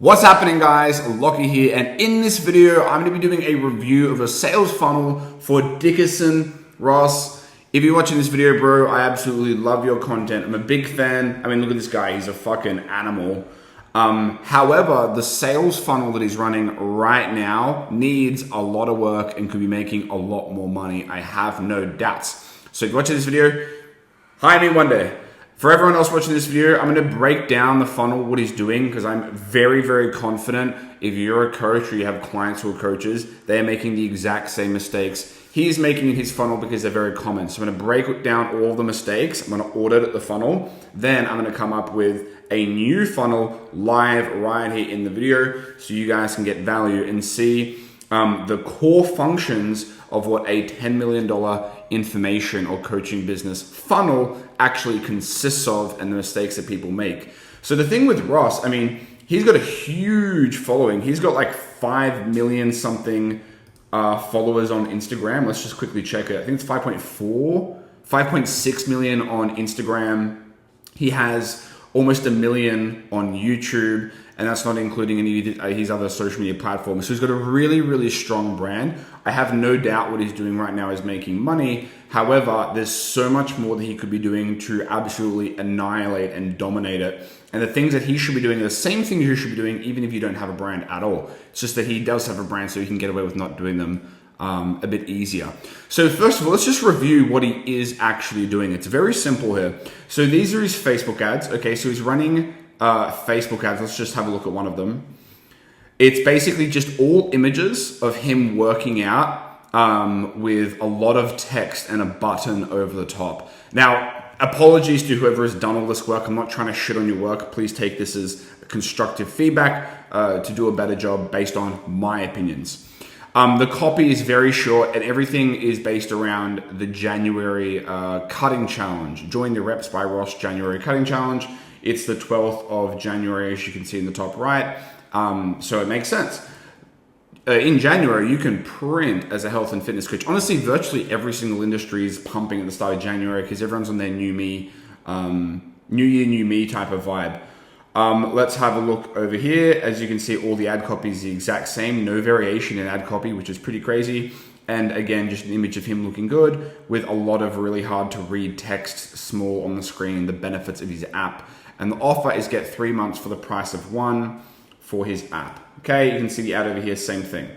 What's happening, guys? Lockie here, and in this video I'm going to be doing a review of a sales funnel for Dickerson. Ross, if you're watching this video, bro, I absolutely love your content. I'm a big fan. I mean, look at this guy, he's a fucking animal. However, the sales funnel that he's running right now needs a lot of work and could be making a lot more money. I have no doubts. So if you're watching this video, hire me one day. For everyone else watching this video, I'm going to break down the funnel, what he's doing, because I'm very, very confident if you're a coach or you have clients who are coaches, they're making the exact same mistakes he's making in his funnel because they're very common. So I'm going to break down all the mistakes. I'm going to audit the funnel. Then I'm going to come up with a new funnel live right here in the video so you guys can get value and see the core functions of what a $10 million information or coaching business funnel actually consists of and the mistakes that people make. So the thing with Ross, I mean, he's got a huge following. He's got like 5 million something followers on Instagram. Let's just quickly check it. I think it's 5.6 million on Instagram. He has almost 1 million on YouTube, and that's not including any of his other social media platforms. So he's got a really, really strong brand. I have no doubt what he's doing right now is making money. However, there's so much more that he could be doing to absolutely annihilate and dominate it. And the things that he should be doing are the same things you should be doing even if you don't have a brand at all. It's just that he does have a brand, so he can get away with not doing them a bit easier. So first of all, let's just review what he is actually doing. It's very simple here. So these are his Facebook ads. Okay, so he's running Facebook ads. Let's just have a look at one of them. It's basically just all images of him working out with a lot of text and a button over the top. Now, apologies to whoever has done all this work. I'm not trying to shit on your work. Please take this as constructive feedback to do a better job based on my opinions. The copy is very short and everything is based around the January cutting challenge. Join the Reps by Ross January cutting challenge. It's the 12th of January, as you can see in the top right. So it makes sense. In January, you can print as a health and fitness coach. Honestly, virtually every single industry is pumping at the start of January because everyone's on their new me, new year, new me type of vibe. Let's have a look over here. As you can see, all the ad copy is the exact same. No variation in ad copy, which is pretty crazy. And again, just an image of him looking good with a lot of really hard to read text small on the screen, the benefits of his app. And the offer is get 3 months for the price of 1 for his app. Okay, you can see the ad over here, same thing.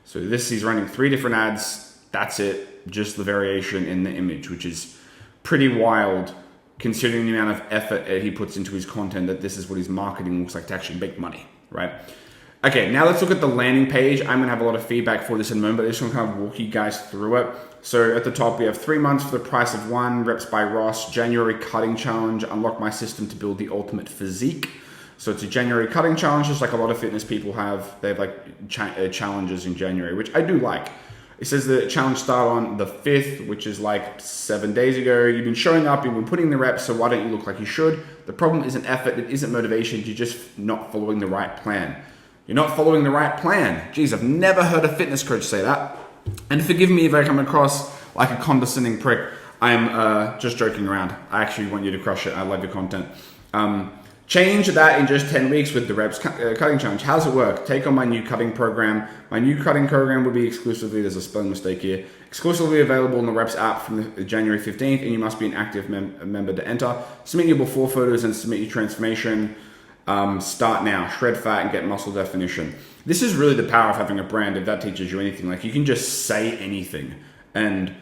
So this, he's running 3 different ads. That's it, just the variation in the image, which is pretty wild considering the amount of effort he puts into his content, that this is what his marketing looks like to actually make money, right? Okay, now let's look at the landing page. I'm gonna have a lot of feedback for this in a moment, but I just wanna kind of walk you guys through it. So at the top, we have 3 months for the price of 1, Reps by Ross, January cutting challenge, unlock my system to build the ultimate physique. So it's a January cutting challenge, just like a lot of fitness people have. They have like challenges in January, which I do like. It says the challenge started on the 5th, which is like 7 days ago. You've been showing up, you've been putting the reps, so why don't you look like you should? The problem isn't effort, it isn't motivation, you're just not following the right plan. You're not following the right plan. Geez, I've never heard a fitness coach say that. And forgive me if I come across like a condescending prick. I'm just joking around. I actually want you to crush it. I love your content. Change that in just 10 weeks with the Reps cutting challenge. How's it work? Take on my new cutting program. My new cutting program will be exclusively, there's a spelling mistake here, exclusively available in the Reps app from the January 15th, and you must be an active member to enter. Submit your before photos and submit your transformation. Start now, shred fat and get muscle definition. This is really the power of having a brand, if that teaches you anything. Like, you can just say anything and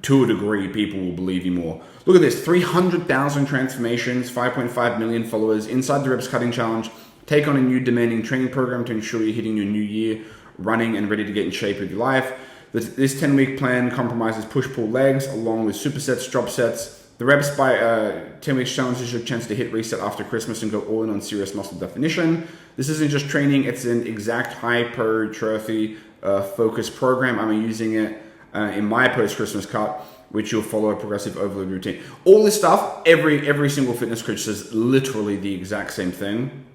to a degree, people will believe you more. Look at this, 300,000 transformations, 5.5 million followers inside the Reps Cutting Challenge. Take on a new demanding training program to ensure you're hitting your new year running and ready to get in shape with your life. This 10-week plan compromises push-pull legs along with supersets, drop sets. The Reps by 10 weeks challenge is your chance to hit reset after Christmas and go all in on serious muscle definition. This isn't just training, it's an exact hypertrophy focused program. I'm using it in my post-Christmas cut, which you'll follow a progressive overload routine. All this stuff, every single fitness coach says literally the exact same thing.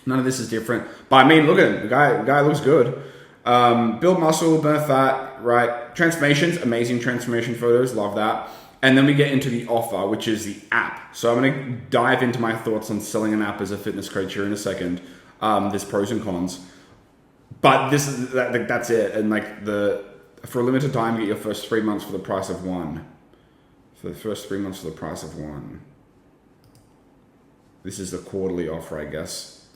None of this is different. But I mean, look at him. The guy looks good. Build muscle, burn fat, right? Transformations, amazing transformation photos, love that. And then we get into the offer, which is the app. So I'm gonna dive into my thoughts on selling an app as a fitness coach here in a second. There's pros and cons. But that's it. And like for a limited time, get your first 3 months for the price of one. For the first 3 months for the price of one. This is the quarterly offer, I guess.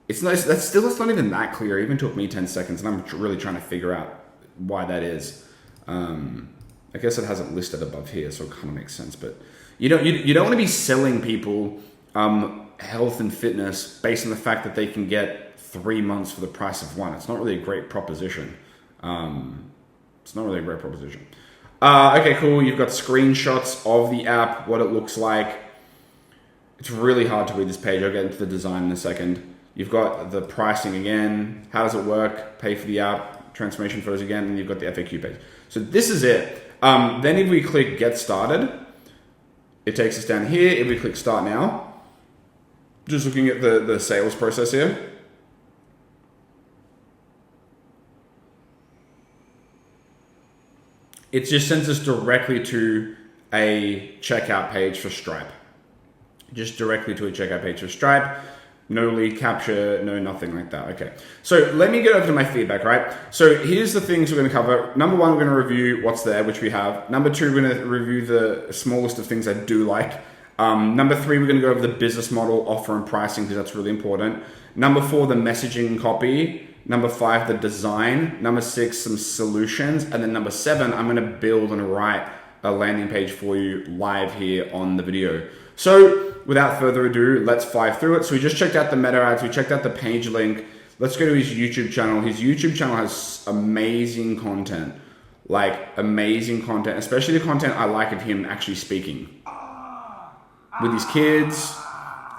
It's nice. It's not even that clear. It even took me 10 seconds, and I'm really trying to figure out why that is. I guess it hasn't listed above here, so it kind of makes sense. But you don't want to be selling people health and fitness based on the fact that they can get 3 months for the price of one. It's not really a great proposition. Okay, cool. You've got screenshots of the app, what it looks like. It's really hard to read this page. I'll get into the design in a second. You've got the pricing again. How does it work? Pay for the app, transformation photos again, and you've got the FAQ page. So this is it. Then if we click get started, it takes us down here. If we click start now, just looking at the sales process here. It just sends us directly to a checkout page for Stripe. Just directly to a checkout page for Stripe. No lead capture, no nothing like that. Okay, so let me get over to my feedback, right? So here's the things we're going to cover. Number one, we're going to review what's there, which we have. Number two, we're going to review the smallest of things I do like. Number three, we're going to go over the business model, offer, and pricing, because that's really important. Number four, the messaging and copy. Number five, the design. Number six, some solutions. And then number seven, I'm going to build and write a landing page for you live here on the video. So without further ado, let's fly through it. So we just checked out the meta ads. We checked out the page link. Let's go to his YouTube channel. His YouTube channel has amazing content, especially the content I like of him actually speaking with his kids.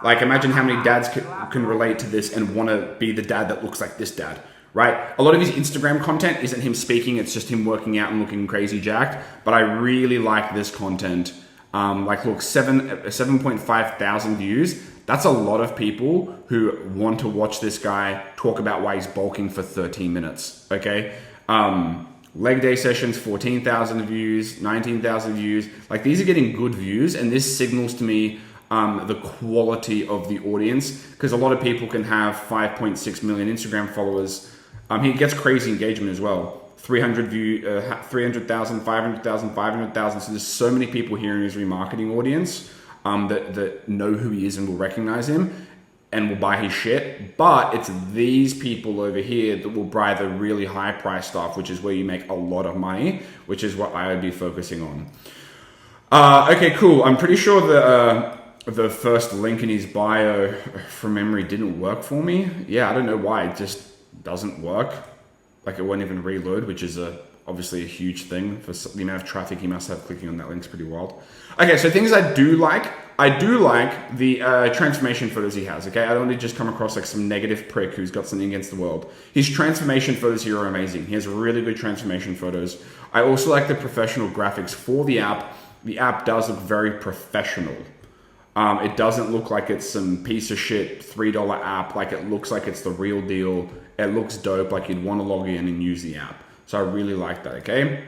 Like, imagine how many dads can relate to this and want to be the dad that looks like this dad, right? A lot of his Instagram content isn't him speaking. It's just him working out and looking crazy jacked. But I really like this content. Look, 7.5 thousand views. That's a lot of people who want to watch this guy talk about why he's bulking for 13 minutes, okay? Leg day sessions, 14,000 views, 19,000 views. Like, these are getting good views, and this signals to me the quality of the audience, because a lot of people can have 5.6 million Instagram followers. He gets crazy engagement as well. 300,000, 500,000, 500,000. So there's so many people here in his remarketing audience that know who he is and will recognize him and will buy his shit. But it's these people over here that will buy the really high price stuff, which is where you make a lot of money, which is what I would be focusing on. Okay, cool. I'm pretty sure the first link in his bio from memory didn't work for me. Yeah, I don't know why. It just doesn't work. Like, it won't even reload, which is obviously a huge thing for the amount of traffic he must have clicking on that link's pretty wild. Okay, so things I do like the transformation photos he has, okay? I don't want to just come across like some negative prick who's got something against the world. His transformation photos here are amazing. He has really good transformation photos. I also like the professional graphics for the app. The app does look very professional. It doesn't look like it's some piece of shit $3 app. Like, it looks like it's the real deal. It looks dope, like you'd want to log in and use the app. So I really like that, okay?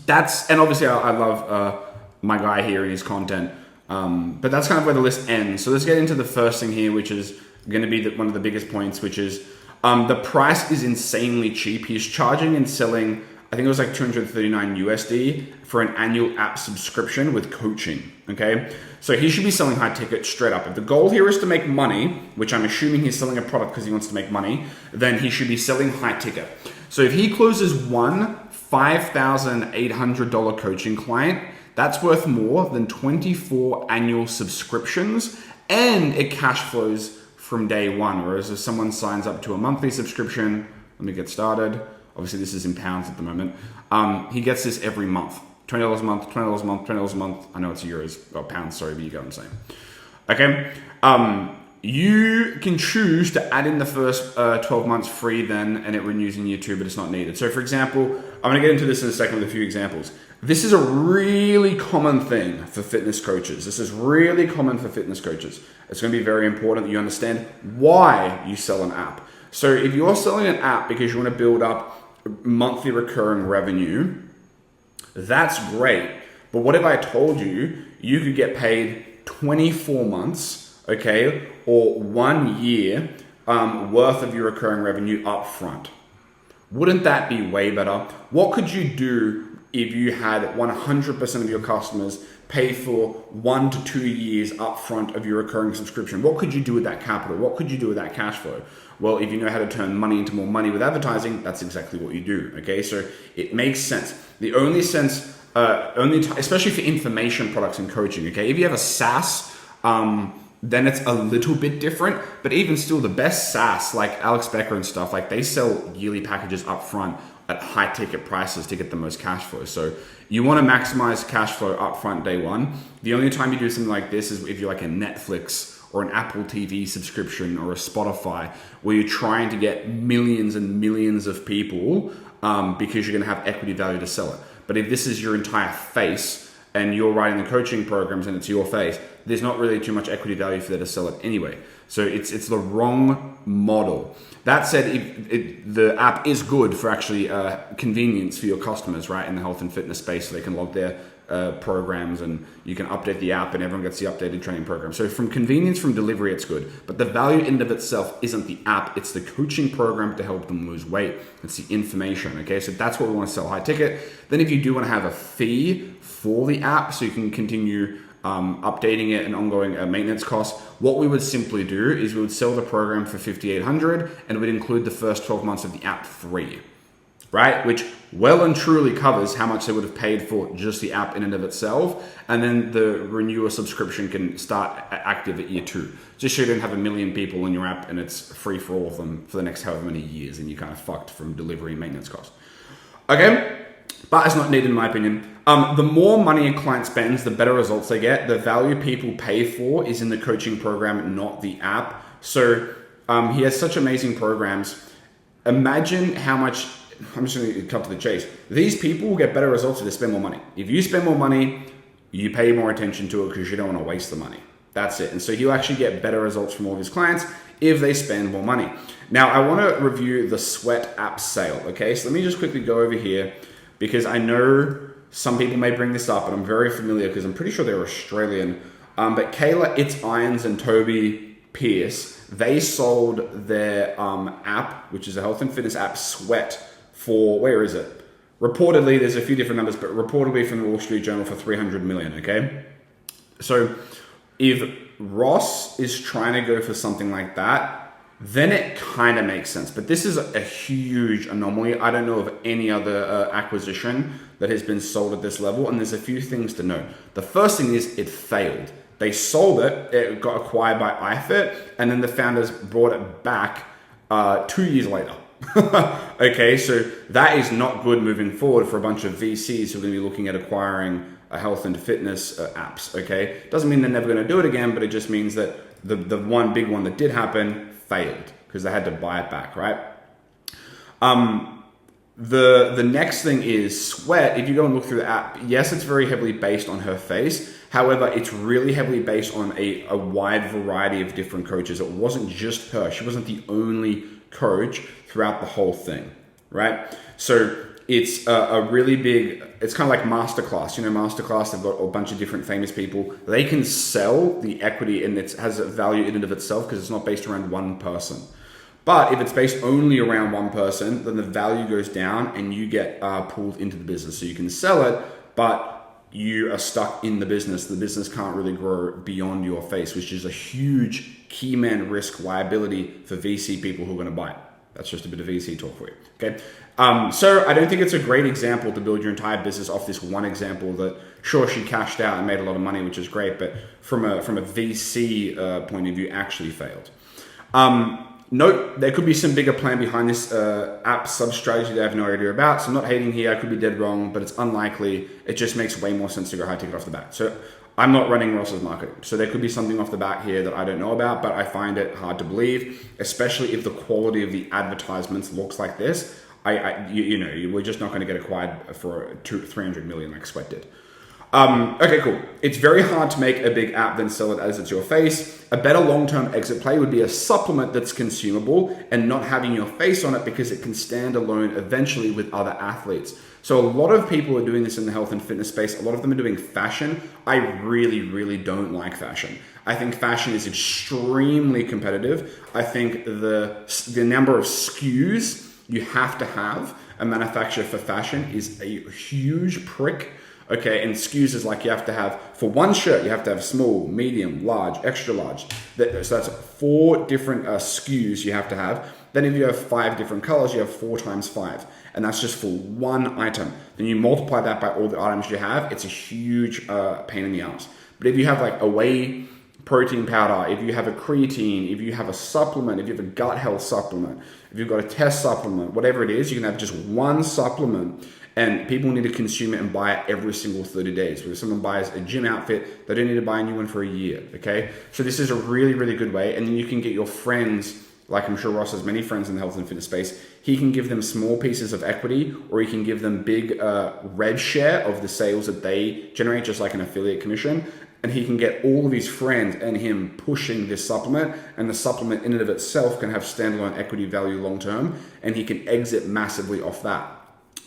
And obviously I love my guy here and his content. But that's kind of where the list ends. So let's get into the first thing here, which is going to be one of the biggest points, which is the price is insanely cheap. He's charging and selling, I think it was like 239 USD for an annual app subscription with coaching, okay? So he should be selling high ticket straight up. If the goal here is to make money, which I'm assuming he's selling a product because he wants to make money, then he should be selling high ticket. So if he closes one $5,800 coaching client, that's worth more than 24 annual subscriptions, and it cash flows from day one. Whereas if someone signs up to a monthly subscription, let me get started. Obviously this is in pounds at the moment. He gets this every month. $20 a month, $20 a month, $20 a month. I know it's euros, or pounds, sorry, but you get what I'm saying. Okay. You can choose to add in the first 12 months free then, and it renews in year 2, but it's not needed. So for example, I'm going to get into this in a second with a few examples. This is a really common thing for fitness coaches. It's going to be very important that you understand why you sell an app. So if you're selling an app because you want to build up monthly recurring revenue, that's great. But what if I told you you could get paid 24 months, okay, or 1 year worth of your recurring revenue up front. Wouldn't that be way better? What could you do if you had 100% of your customers pay for 1 to 2 years upfront of your recurring subscription? What could you do with that capital? What could you do with that cash flow? Well, if you know how to turn money into more money with advertising, that's exactly what you do. Okay, so it makes sense. The only sense, especially for information products and coaching. Okay, if you have a SaaS, then it's a little bit different. But even still, the best SaaS, like Alex Becker and stuff, like they sell yearly packages up front at high ticket prices to get the most cash flow. So you want to maximize cash flow up front day one. The only time you do something like this is if you're like a Netflix or an Apple TV subscription or a Spotify, where you're trying to get millions and millions of people because you're going to have equity value to sell it. But if this is your entire face, and you're writing the coaching programs and it's your face, there's not really too much equity value for there to sell it anyway. So it's the wrong model. That said, the app is good for actually convenience for your customers, right, in the health and fitness space, so they can log their programs and you can update the app and everyone gets the updated training program. So from convenience, from delivery, it's good. But the value in and of itself isn't the app, it's the coaching program to help them lose weight. It's the information, okay? So that's what we want to sell high ticket. Then if you do want to have a fee for the app so you can continue updating it and ongoing maintenance costs, what we would simply do is we would sell the program for $5,800 and it would include the first 12 months of the app free, right? Which well and truly covers how much they would have paid for just the app in and of itself. And then the renewer subscription can start active at year 2. Just so you don't have 1 million people in your app and it's free for all of them for the next however many years and you're kind of fucked from delivery and maintenance costs. Okay? But it's not needed in my opinion. The more money a client spends, the better results they get. The value people pay for is in the coaching program, not the app. So he has such amazing programs. Imagine how much, I'm just going to cut to the chase. These people will get better results if they spend more money. If you spend more money, you pay more attention to it because you don't want to waste the money. That's it. And so he'll actually get better results from all of his clients if they spend more money. Now, I want to review the Sweat app sale. Okay, so let me just quickly go over here, because I know some people may bring this up, and I'm very familiar because I'm pretty sure they're Australian. But Kayla It's Irons and Toby Pierce, they sold their app, which is a health and fitness app, Sweat, for, where is it? Reportedly, there's a few different numbers, but reportedly from the Wall Street Journal for $300 million, okay? So if Ross is trying to go for something like that, then it kind of makes sense. But this is a huge anomaly. I don't know of any other acquisition that has been sold at this level. And there's a few things to know. The first thing is it failed. They sold it. It got acquired by iFit. And then the founders brought it back 2 years later. Okay, so that is not good moving forward for a bunch of VCs who are going to be looking at acquiring health and fitness apps. Okay, doesn't mean they're never going to do it again, but it just means that the one big one that did happen failed because they had to buy it back, right? The next thing is Sweat. If you go and look through the app, yes, it's very heavily based on her face. However, it's really heavily based on a wide variety of different coaches. It wasn't just her. She wasn't the only coach throughout the whole thing, right? So it's a really big, it's kind of like Masterclass. You know, Masterclass, they've got a bunch of different famous people. They can sell the equity and it has a value in and of itself because it's not based around one person. But if it's based only around one person, then the value goes down and you get pulled into the business. So you can sell it, but you are stuck in the business. The business can't really grow beyond your face, which is a huge key man risk liability for VC people who are going to buy it. That's just a bit of VC talk for you. Okay. So I don't think it's a great example to build your entire business off this one example that, sure, she cashed out and made a lot of money, which is great, but from a VC point of view, actually failed. Note, there could be some bigger plan behind this app sub-strategy that I have no idea about. So I'm not hating here. I could be dead wrong, but it's unlikely. It just makes way more sense to go high ticket off the bat. So I'm not running Ross's marketing. So there could be something off the bat here that I don't know about, but I find it hard to believe, especially if the quality of the advertisements looks like this. You know, we're just not going to get acquired for $300 million like Sweat did. Okay, cool. It's very hard to make a big app then sell it as it's your face. A better long-term exit play would be a supplement that's consumable and not having your face on it because it can stand alone eventually with other athletes. So a lot of people are doing this in the health and fitness space. A lot of them are doing fashion. I really, really don't like fashion. I think fashion is extremely competitive. I think the number of SKUs you have to have a manufacturer for fashion is a huge prick. Okay, and SKUs is like you have to have, for one shirt, you have to have small, medium, large, extra large. So that's 4 different SKUs you have to have. Then if you have 5 different colors, you have 4 times 5. And that's just for one item. Then you multiply that by all the items you have, it's a huge pain in the ass. But if you have like a whey protein powder, if you have a creatine, if you have a supplement, if you have a gut health supplement, if you've got a test supplement, whatever it is, you can have just one supplement and people need to consume it and buy it every single 30 days. If someone buys a gym outfit, they don't need to buy a new one for a year, okay? So this is a really, really good way. And then you can get your friends, like I'm sure Ross has many friends in the health and fitness space, he can give them small pieces of equity or he can give them big rev share of the sales that they generate, just like an affiliate commission. And he can get all of his friends and him pushing this supplement, and the supplement in and of itself can have standalone equity value long-term, and he can exit massively off that.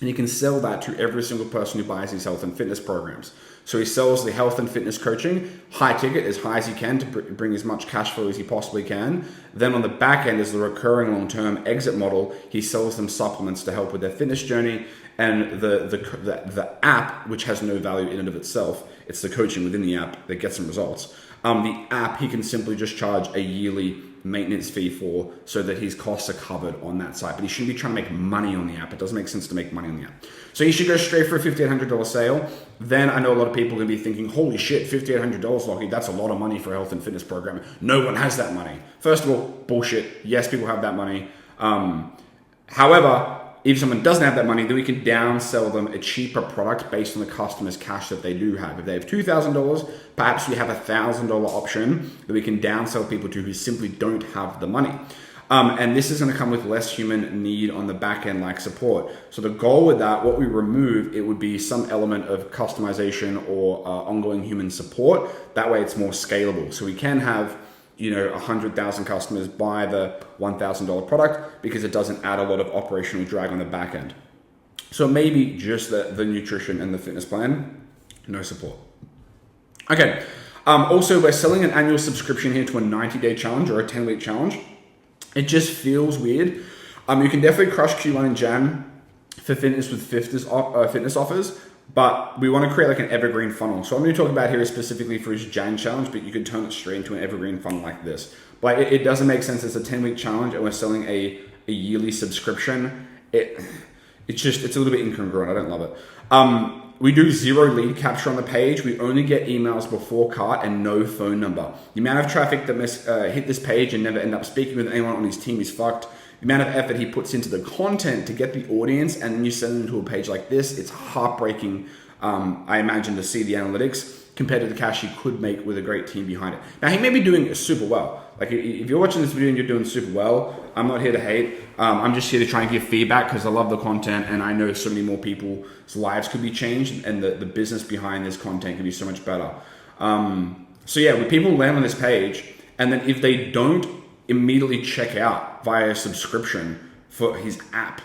And he can sell that to every single person who buys his health and fitness programs. So he sells the health and fitness coaching, high ticket, as high as he can to bring as much cash flow as he possibly can. Then on the back end is the recurring long-term exit model. He sells them supplements to help with their fitness journey. And the app, which has no value in and of itself, it's the coaching within the app that gets some results. The app, he can simply just charge a yearly maintenance fee for, so that his costs are covered on that site. But he shouldn't be trying to make money on the app. It doesn't make sense to make money on the app. So you should go straight for a $5,800 sale. Then I know a lot of people are going to be thinking, holy shit, $5,800, Lockie, that's a lot of money for a health and fitness program. No one has that money. First of all, bullshit. Yes, people have that money. However, if someone doesn't have that money, then we can downsell them a cheaper product based on the customer's cash that they do have. If they have $2,000, perhaps we have a $1,000 option that we can downsell people to who simply don't have the money. And this is going to come with less human need on the back end, like support. So the goal with that, what we remove, it would be some element of customization or ongoing human support. That way it's more scalable. So we can have 100,000 customers buy the $1,000 product because it doesn't add a lot of operational drag on the back end. So maybe just the nutrition and the fitness plan, no support. Okay. Also, we're selling an annual subscription here to a 90-day challenge or a 10-week challenge. It just feels weird. You can definitely crush Q1 in Jan for fitness with fitness offers. But we want to create like an evergreen funnel. So what I'm going to talk about here is specifically for his Jan challenge, but you can turn it straight into an evergreen funnel like this. But it doesn't make sense. It's a 10-week challenge and we're selling a yearly subscription. It's a little bit incongruent. I don't love it. We do 0 lead capture on the page. We only get emails before cart and no phone number. The amount of traffic that hit this page and never end up speaking with anyone on his team is fucked. The amount of effort he puts into the content to get the audience, and then you send them to a page like this, it's heartbreaking, I imagine, to see the analytics compared to the cash he could make with a great team behind it. Now, he may be doing super well. Like, if you're watching this video and you're doing super well, I'm not here to hate. I'm just here to try and give feedback because I love the content and I know so many more people's lives could be changed and the business behind this content could be so much better. So yeah, when people land on this page and then if they don't immediately check out via subscription for his app,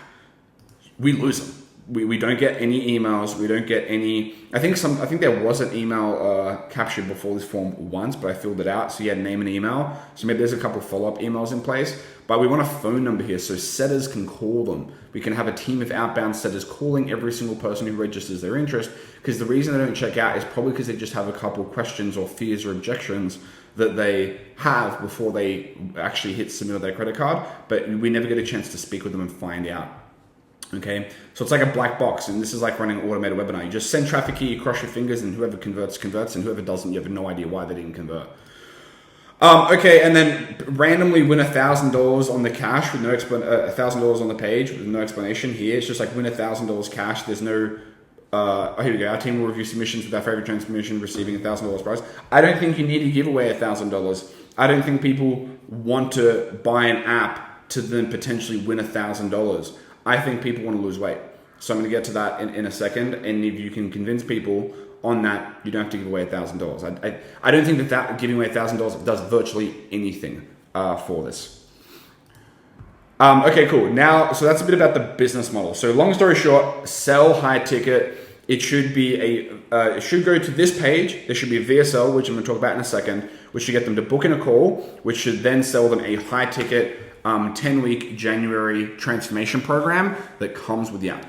we lose them. We don't get any emails. We don't get any. I think there was an email captured before this form once, but I filled it out. So you had name and email. So maybe there's a couple follow-up emails in place. But we want a phone number here so setters can call them. We can have a team of outbound setters calling every single person who registers their interest. Because the reason they don't check out is probably because they just have a couple questions or fears or objections that they have before they actually hit submit on their credit card. But we never get a chance to speak with them and find out. Okay, so it's like a black box, and this is like running an automated webinar. You just send traffic here, you cross your fingers, and whoever converts, converts, and whoever doesn't, you have no idea why they didn't convert. Okay, and then randomly win $1,000 on the cash with no $1,000 on the page with no explanation here. It's just like win $1,000 cash. There's no. Here we go. Our team will review submissions with our favorite transmission, receiving $1,000 prize. I don't think you need to give away $1,000. I don't think people want to buy an app to then potentially win $1,000. I think people want to lose weight. So I'm going to get to that in a second. And if you can convince people on that, you don't have to give away $1,000. I don't think that giving away $1,000 does virtually anything for this. Okay, cool. Now, so that's a bit about the business model. So long story short, sell high ticket. It should be it should go to this page. There should be a VSL, which I'm going to talk about in a second, which should get them to book in a call, which should then sell them a high ticket 10-week January transformation program that comes with the app.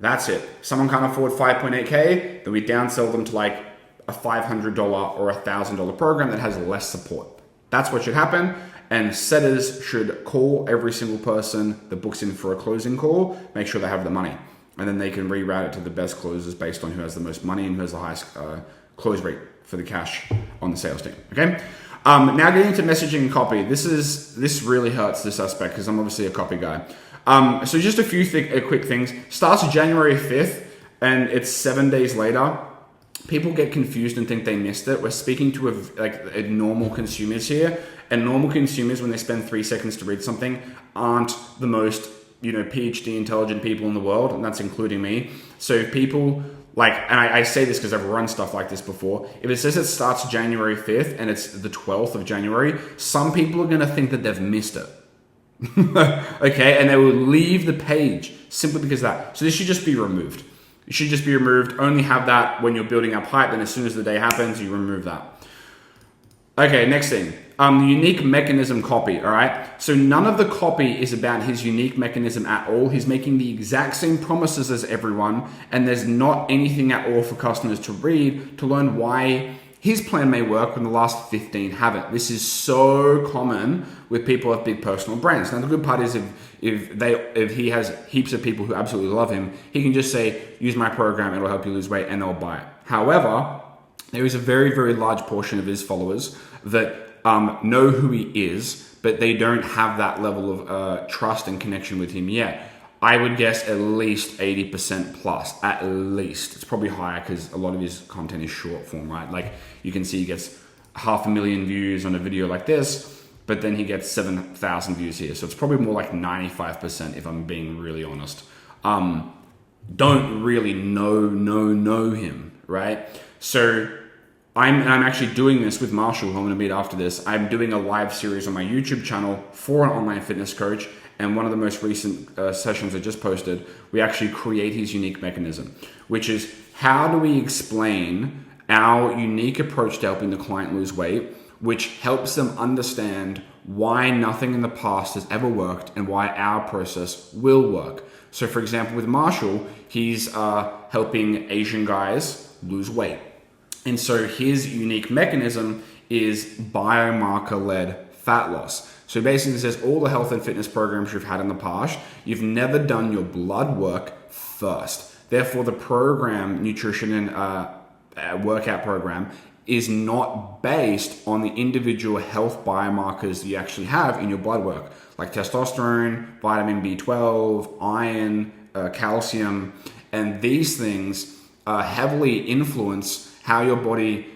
That's it. Someone can't afford 5.8K, then we downsell them to like a $500 or $1,000 program that has less support. That's what should happen. And setters should call every single person that books in for a closing call, make sure they have the money. And then they can reroute it to the best closers based on who has the most money and who has the highest close rate for the cash on the sales team. Okay. Now getting into messaging and copy. This really hurts this aspect because I'm obviously a copy guy. So just a few quick things. Starts January 5th and it's 7 days later. People get confused and think they missed it. We're speaking to a normal consumers here, and normal consumers, when they spend 3 seconds to read something, aren't the most PhD intelligent people in the world, and that's including me. So people and I say this because I've run stuff like this before. If it says it starts January 5th and it's the 12th of January, some people are going to think that they've missed it. Okay, and they will leave the page simply because of that. So this should just be removed. It should just be removed. Only have that when you're building up hype. Then as soon as the day happens, you remove that. Okay, next thing. The unique mechanism copy, all right? So none of the copy is about his unique mechanism at all. He's making the exact same promises as everyone, and there's not anything at all for customers to read to learn why his plan may work when the last 15 haven't. This is so common with people with big personal brands. Now, the good part is if he has heaps of people who absolutely love him, he can just say, use my program, it'll help you lose weight, and they'll buy it. However, there is a very, very large portion of his followers that know who he is, but they don't have that level of trust and connection with him yet. I would guess at least 80% plus, at least. It's probably higher because a lot of his content is short form, right? Like you can see he gets 500,000 views on a video like this, but then he gets 7,000 views here. So it's probably more like 95% if I'm being really honest. Don't really know him, right? So I'm actually doing this with Marshall, who I'm going to meet after this. I'm doing a live series on my YouTube channel for an online fitness coach. And one of the most recent sessions I just posted, we actually create his unique mechanism, which is how do we explain our unique approach to helping the client lose weight, which helps them understand why nothing in the past has ever worked and why our process will work. So for example, with Marshall, he's helping Asian guys lose weight. And so his unique mechanism is biomarker-led fat loss. So basically it says all the health and fitness programs you've had in the past, you've never done your blood work first. Therefore, the program, nutrition and workout program, is not based on the individual health biomarkers that you actually have in your blood work, like testosterone, vitamin B12, iron, calcium, and these things heavily influence how your body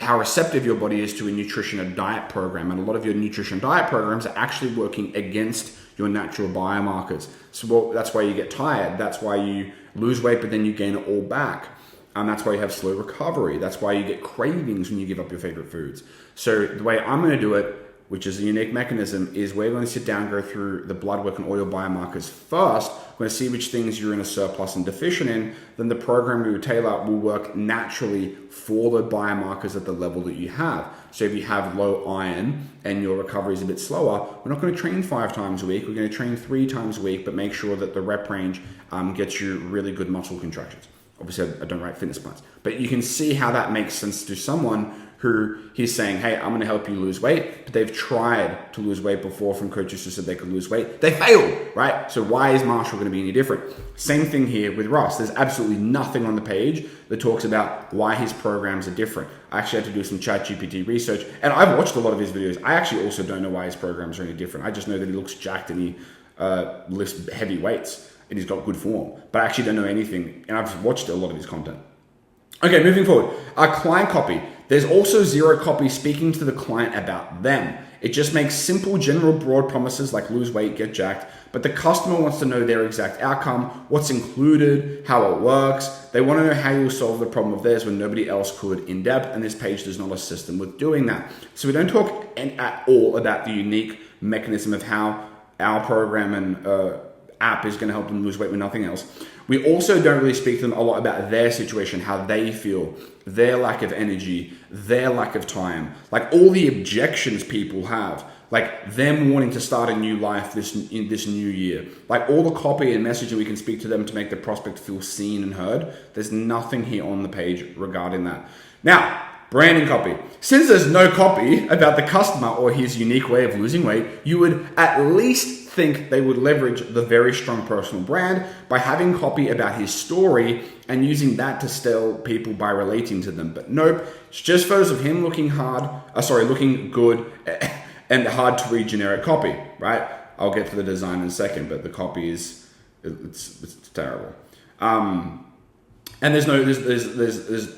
how receptive your body is to a nutrition and diet program. And a lot of your nutrition diet programs are actually working against your natural biomarkers. So that's why you get tired. That's why you lose weight, but then you gain it all back. And that's why you have slow recovery. That's why you get cravings when you give up your favorite foods. So the way I'm going to do it, which is a unique mechanism, is we're going to sit down, go through the blood work and all your biomarkers first. We're going to see which things you're in a surplus and deficient in. Then the program we will tailor will work naturally for the biomarkers at the level that you have. So if you have low iron and your recovery is a bit slower, we're not going to train 5 times a week. We're going to train 3 times a week, but make sure that the rep range gets you really good muscle contractions. Obviously, I don't write fitness plans, but you can see how that makes sense to someone who he's saying, hey, I'm going to help you lose weight, but they've tried to lose weight before from coaches who said they could lose weight. They failed, right? So why is Marshall going to be any different? Same thing here with Ross. There's absolutely nothing on the page that talks about why his programs are different. I actually had to do some ChatGPT research, and I've watched a lot of his videos. I actually also don't know why his programs are any different. I just know that he looks jacked and he lifts heavy weights and he's got good form, but I actually don't know anything, and I've watched a lot of his content. Okay, moving forward. Client copy. There's also zero copy speaking to the client about them. It just makes simple, general, broad promises like lose weight, get jacked, but the customer wants to know their exact outcome, what's included, how it works. They want to know how you'll solve the problem of theirs when nobody else could in depth, and this page does not assist them with doing that. So we don't talk at all about the unique mechanism of how our program and app is going to help them lose weight with nothing else. We also don't really speak to them a lot about their situation, how they feel, their lack of energy, their lack of time, like all the objections people have, like them wanting to start a new life in this new year, like all the copy and messaging we can speak to them to make the prospect feel seen and heard. There's nothing here on the page regarding that. Now, branding copy. Since there's no copy about the customer or his unique way of losing weight, you would at least think they would leverage the very strong personal brand by having copy about his story and using that to sell people by relating to them. But nope, it's just photos of him looking good and hard to read generic copy, right? I'll get to the design in a second, but the copy it's terrible. And there's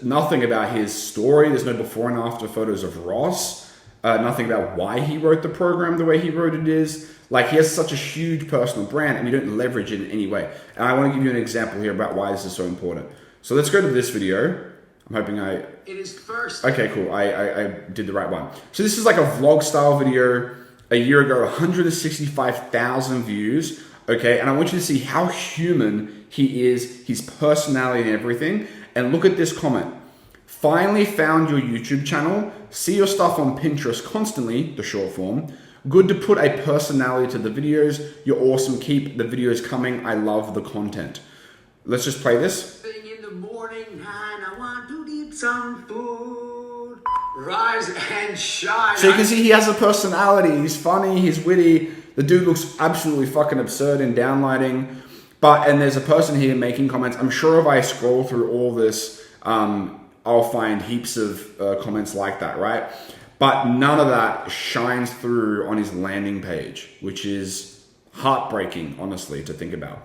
nothing about his story. There's no before and after photos of Ross. Nothing about why he wrote the program the way he wrote it is. Like, he has such a huge personal brand and you don't leverage it in any way. And I want to give you an example here about why this is so important. So let's go to this video. I'm hoping It is first. Okay, cool. I did the right one. So this is like a vlog style video. A year ago, 165,000 views. Okay, and I want you to see how human he is, his personality and everything. And look at this comment. Finally found your YouTube channel. See your stuff on Pinterest constantly, the short form. Good to put a personality to the videos. You're awesome. Keep the videos coming. I love the content. Let's just play this. In the morning, I want to eat some food. Rise and shine. So you can see he has a personality. He's funny. He's witty. The dude looks absolutely fucking absurd and downlighting. And there's a person here making comments. I'm sure if I scroll through all this, I'll find heaps of comments like that, right? But none of that shines through on his landing page, which is heartbreaking, honestly, to think about.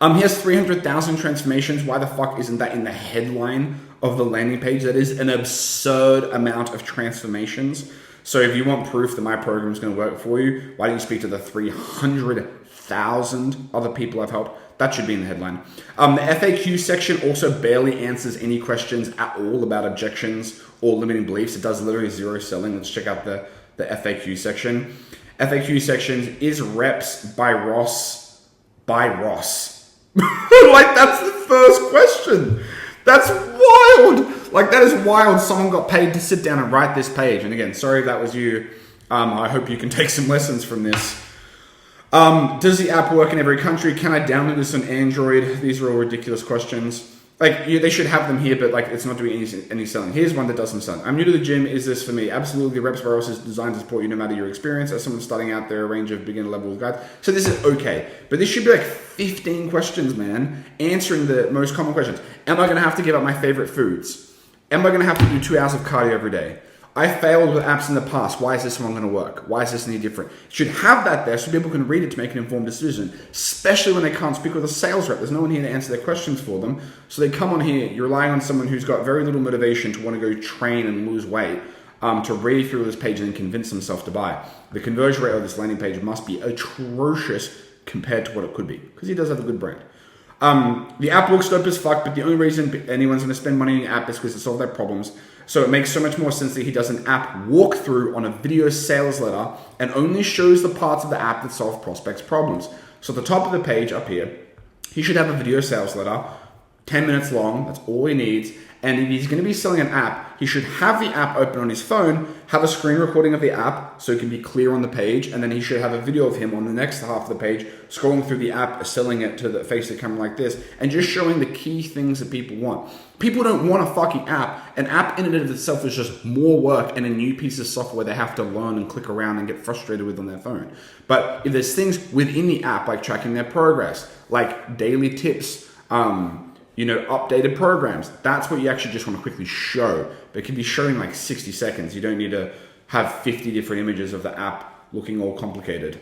He has 300,000 transformations. Why the fuck isn't that in the headline of the landing page? That is an absurd amount of transformations. So if you want proof that my program is going to work for you, why don't you speak to the 300,000 other people I've helped? That should be in the headline. The FAQ section also barely answers any questions at all about objections or limiting beliefs. It does literally zero selling. Let's check out the FAQ section. FAQ section is reps by Ross. Like, that's the first question. That's wild. Like, that is wild. Someone got paid to sit down and write this page. And again, sorry if that was you. I hope you can take some lessons from this. Does the app work in every country? Can I download this on Android? These are all ridiculous questions. Like, they should have them here, but like, it's not doing any selling. Here's one that does some selling. I'm new to the gym. Is this for me? Absolutely. Reps by Ross is designed to support you no matter your experience. As someone starting out there, a range of beginner level guides. So this is okay. But this should be like 15 questions, man. Answering the most common questions. Am I going to have to give up my favorite foods? Am I going to have to do 2 hours of cardio every day? I failed with apps in the past. Why is this one going to work? Why is this any different? You should have that there so people can read it to make an informed decision, especially when they can't speak with a sales rep. There's no one here to answer their questions for them. So they come on here, you're relying on someone who's got very little motivation to want to go train and lose weight, to read through this page and then convince themselves to buy. The conversion rate of this landing page must be atrocious compared to what it could be, because he does have a good brand. The app looks dope as fuck, but the only reason anyone's going to spend money on the app is because to solve their problems. So it makes so much more sense that he does an app walkthrough on a video sales letter and only shows the parts of the app that solve prospects' problems. So at the top of the page up here, he should have a video sales letter, 10 minutes long. That's all he needs. And if he's going to be selling an app, he should have the app open on his phone, have a screen recording of the app so it can be clear on the page, and then he should have a video of him on the next half of the page, scrolling through the app, selling it to the face of the camera like this, and just showing the key things that people want. People don't want a fucking app. An app in and of itself is just more work and a new piece of software they have to learn and click around and get frustrated with on their phone. But if there's things within the app, like tracking their progress, like daily tips, updated programs, that's what you actually just want to quickly show. But it can be showing like 60 seconds. You don't need to have 50 different images of the app looking all complicated.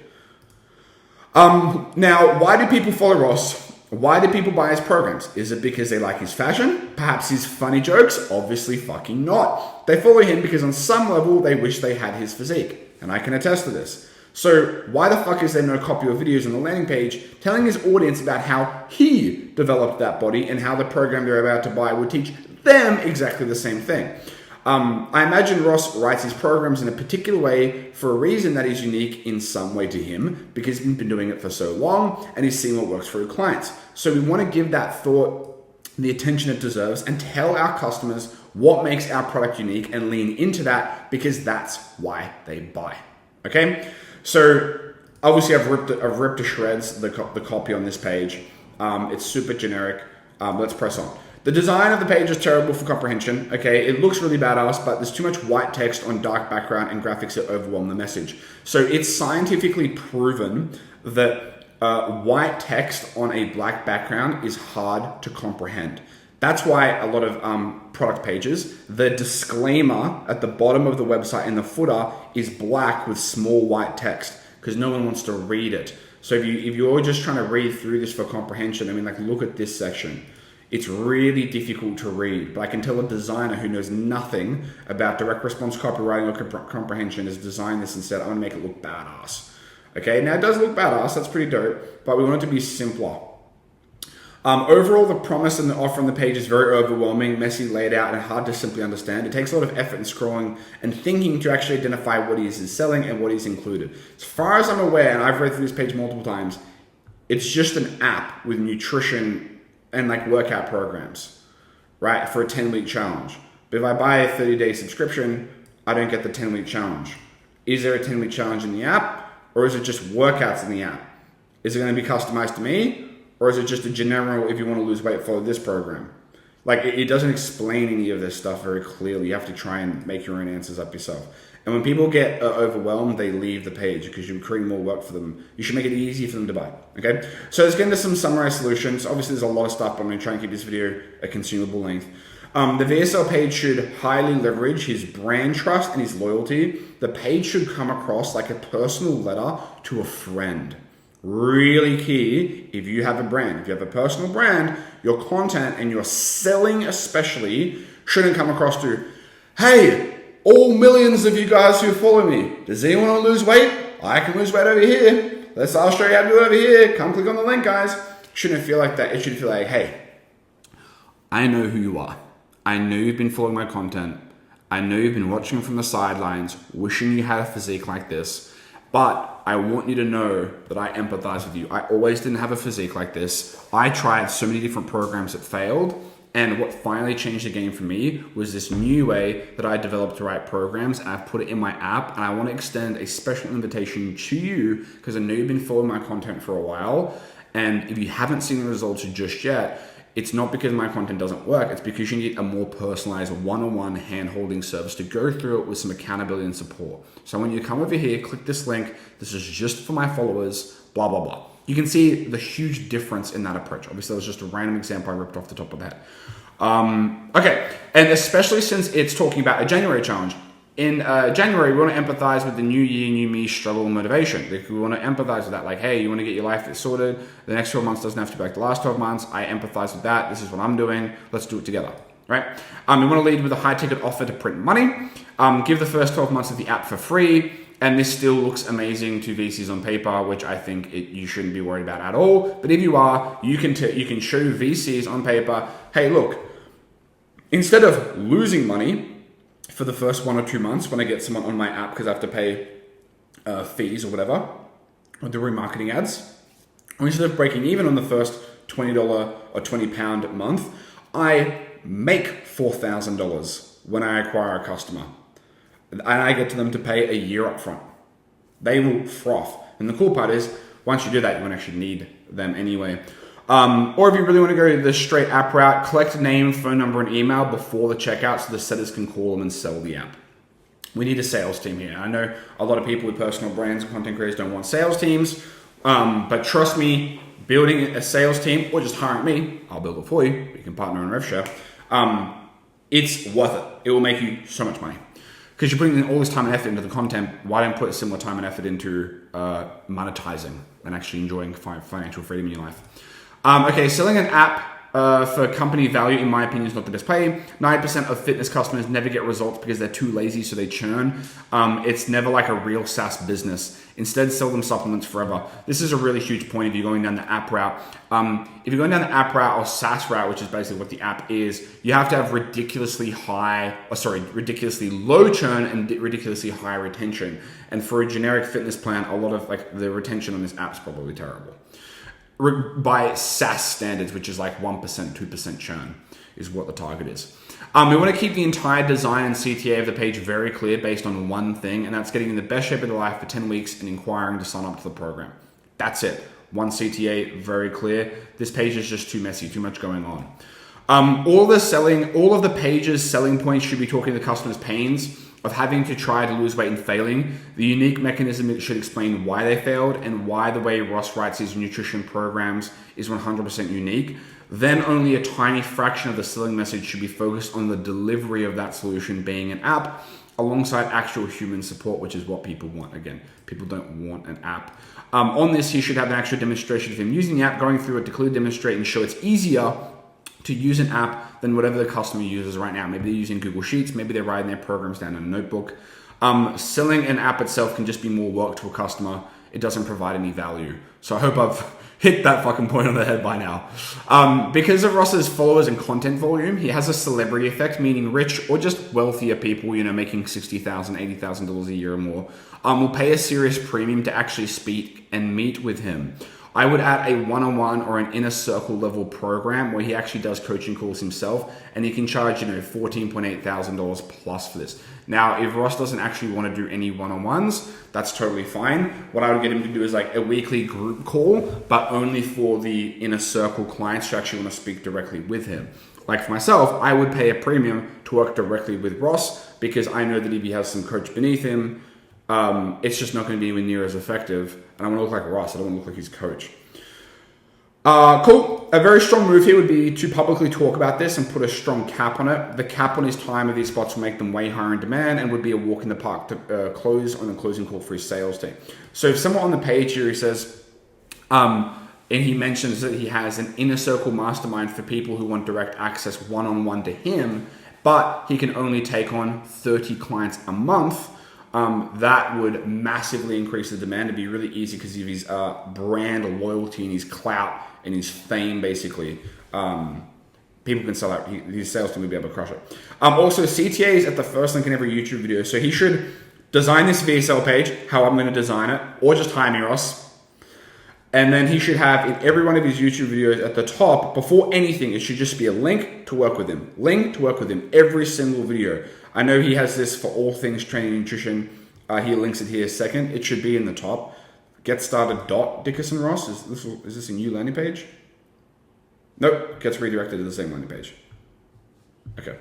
Now, why do people follow Ross? Why do people buy his programs? Is it because they like his fashion? Perhaps his funny jokes? Obviously fucking not. They follow him because on some level they wish they had his physique. and I can attest to this. So why the fuck is there no copy or videos on the landing page telling his audience about how he developed that body and how the program they're about to buy would teach them exactly the same thing? I imagine Ross writes his programs in a particular way for a reason that is unique in some way to him because he's been doing it for so long and he's seen what works for his clients. So we want to give that thought the attention it deserves and tell our customers what makes our product unique and lean into that because that's why they buy. Okay? So obviously I've ripped to shreds the copy on this page. It's super generic. Let's press on. The design of the page is terrible for comprehension. Okay, it looks really badass, but there's too much white text on dark background and graphics that overwhelm the message. So it's scientifically proven that white text on a black background is hard to comprehend. That's why a lot of product pages, the disclaimer at the bottom of the website in the footer is black with small white text because no one wants to read it. So if you're just trying to read through this for comprehension, I mean, like look at this section. It's really difficult to read, but I can tell a designer who knows nothing about direct response copywriting or comprehension has designed this and said, I'm gonna make it look badass. Okay, now it does look badass, that's pretty dope, but we want it to be simpler. Overall, the promise and the offer on the page is very overwhelming, messy laid out, and hard to simply understand. It takes a lot of effort and scrolling and thinking to actually identify what he is selling and what is included. As far as I'm aware, and I've read through this page multiple times, it's just an app with nutrition and like workout programs, right? For a 10-week challenge. But if I buy a 30-day subscription, I don't get the 10-week challenge. Is there a 10-week challenge in the app? Or is it just workouts in the app? Is it going to be customized to me? Or is it just a general, if you want to lose weight, follow this program? Like it doesn't explain any of this stuff very clearly. You have to try and make your own answers up yourself. And when people get overwhelmed, they leave the page because you're creating more work for them. You should make it easy for them to buy, okay? So let's get into some summarized solutions. Obviously, there's a lot of stuff, but I'm gonna try and keep this video a consumable length. The VSL page should highly leverage his brand trust and his loyalty. The page should come across like a personal letter to a friend. Really key if you have a brand. If you have a personal brand, your content and your selling especially shouldn't come across to, hey, all millions of you guys who follow me, does anyone want to lose weight? I can lose weight over here. I'll show you how to do it over here. Come click on the link, guys. Shouldn't feel like that. It should feel like, hey, I know who you are. I know you've been following my content. I know you've been watching from the sidelines, wishing you had a physique like this. But I want you to know that I empathize with you. I always didn't have a physique like this. I tried so many different programs that failed. And what finally changed the game for me was this new way that I developed the right programs and I've put it in my app. And I want to extend a special invitation to you because I know you've been following my content for a while. And if you haven't seen the results just yet, it's not because my content doesn't work. It's because you need a more personalized one-on-one hand-holding service to go through it with some accountability and support. So when you come over here, click this link. This is just for my followers, blah, blah, blah. You can see the huge difference in that approach. Obviously, that was just a random example I ripped off the top of the head. Okay, and especially since it's talking about a January challenge. In January, we want to empathize with the new year, new me struggle and motivation. Like, we want to empathize with that. Like, hey, you want to get your life sorted. The next 12 months doesn't have to be like the last 12 months. I empathize with that. This is what I'm doing. Let's do it together, right? We want to lead with a high-ticket offer to print money. Give the first 12 months of the app for free. And this still looks amazing to VCs on paper, which I think you shouldn't be worried about at all. But if you are, you can show VCs on paper, hey, look, instead of losing money for the first 1 or 2 months when I get someone on my app because I have to pay fees or whatever, or do remarketing ads, or instead of breaking even on the first $20 or £20 month, I make $4,000 when I acquire a customer. And I get to them to pay a year up front. They will froth. And the cool part is, once you do that, you won't actually need them anyway. Or if you really want to go the straight app route, collect a name, phone number, and email before the checkout so the setters can call them and sell the app. We need a sales team here. I know a lot of people with personal brands and content creators don't want sales teams, but trust me, building a sales team or just hiring me, I'll build it for you. We can partner on RevShare. It's worth it. It will make you so much money. Because you're putting in all this time and effort into the content, why don't put similar time and effort into monetizing and actually enjoying financial freedom in your life? Okay, selling an app for company value, in my opinion, is not the best play. 90% of fitness customers never get results because they're too lazy, so they churn. It's never like a real SaaS business. Instead, sell them supplements forever. This is a really huge point if you're going down the app route. If you're going down the app route or SaaS route, which is basically what the app is, you have to have ridiculously low churn and ridiculously high retention. And for a generic fitness plan, a lot of like the retention on this app is probably terrible. By SaaS standards, which is like 1%, 2% churn is what the target is. We want to keep the entire design and CTA of the page very clear based on one thing, and that's getting in the best shape of their life for 10 weeks and inquiring to sign up to the program. That's it. One CTA, very clear. This page is just too messy, too much going on. All of the page's selling points should be talking to the customer's pains of having to try to lose weight and failing. The unique mechanism should explain why they failed and why the way Ross writes his nutrition programs is 100% unique. Then only a tiny fraction of the selling message should be focused on the delivery of that solution being an app alongside actual human support, which is what people want. Again, people don't want an app. On this, he should have an actual demonstration of him using the app, going through it to clearly demonstrate and show it's easier to use an app than whatever the customer uses right now. Maybe they're using Google Sheets, maybe they're writing their programs down in a notebook. Selling an app itself can just be more work to a customer. It doesn't provide any value. So I hope I've hit that fucking point on the head by now. Because of Ross's followers and content volume, he has a celebrity effect, meaning rich or just wealthier people, making $60,000, $80,000 a year or more, will pay a serious premium to actually speak and meet with him. I would add a one-on-one or an inner circle level program where he actually does coaching calls himself, and he can charge, $14,800 plus for this. Now, if Ross doesn't actually want to do any one-on-ones, that's totally fine. What I would get him to do is like a weekly group call, but only for the inner circle clients who actually want to speak directly with him. Like for myself, I would pay a premium to work directly with Ross because I know that if he has some coach beneath him, it's just not going to be anywhere near as effective. And I want to look like Ross. I don't want to look like his coach. Cool. A very strong move here would be to publicly talk about this and put a strong cap on it. The cap on his time of these spots will make them way higher in demand and would be a walk in the park to close on a closing call for his sales team. So if someone on the page here, he says, and he mentions that he has an inner circle mastermind for people who want direct access one-on-one to him, but he can only take on 30 clients a month. That would massively increase the demand. It'd be really easy because of his brand loyalty and his clout and his fame, basically. People can sell out. His sales team would be able to crush it. Also, CTA is at the first link in every YouTube video. So he should design this VSL page, how I'm going to design it, or just hire me, Ross. And then he should have in every one of his YouTube videos at the top, before anything, it should just be a link to work with him. Link to work with him, every single video. I know he has this for all things training and nutrition. He links it here second. It should be in the top. Get started. Dickerson Ross. Is this a new landing page? Nope. Gets redirected to the same landing page. Okay.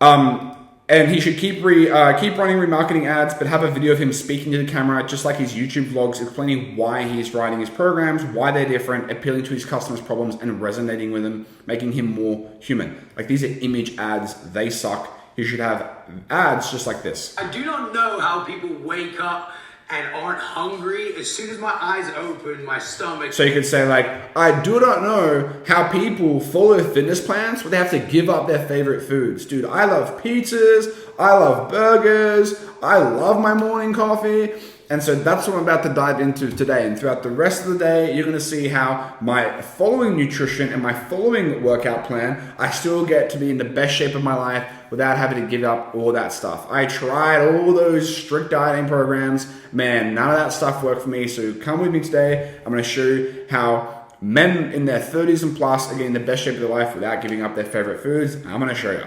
And he should keep running remarketing ads, but have a video of him speaking to the camera, just like his YouTube vlogs, explaining why he's writing his programs, why they're different, appealing to his customers' problems, and resonating with them, making him more human. Like, these are image ads. They suck. You should have ads just like this. I do not know how people wake up and aren't hungry. As soon as my eyes open, my stomach... So you could say like, I do not know how people follow fitness plans, but they have to give up their favorite foods. Dude, I love pizzas. I love burgers. I love my morning coffee. And so that's what I'm about to dive into today. And throughout the rest of the day, you're going to see how my following nutrition and my following workout plan, I still get to be in the best shape of my life without having to give up all that stuff. I tried all those strict dieting programs. Man, none of that stuff worked for me. So come with me today. I'm going to show you how men in their 30s and plus are getting the best shape of their life without giving up their favorite foods. I'm going to show you.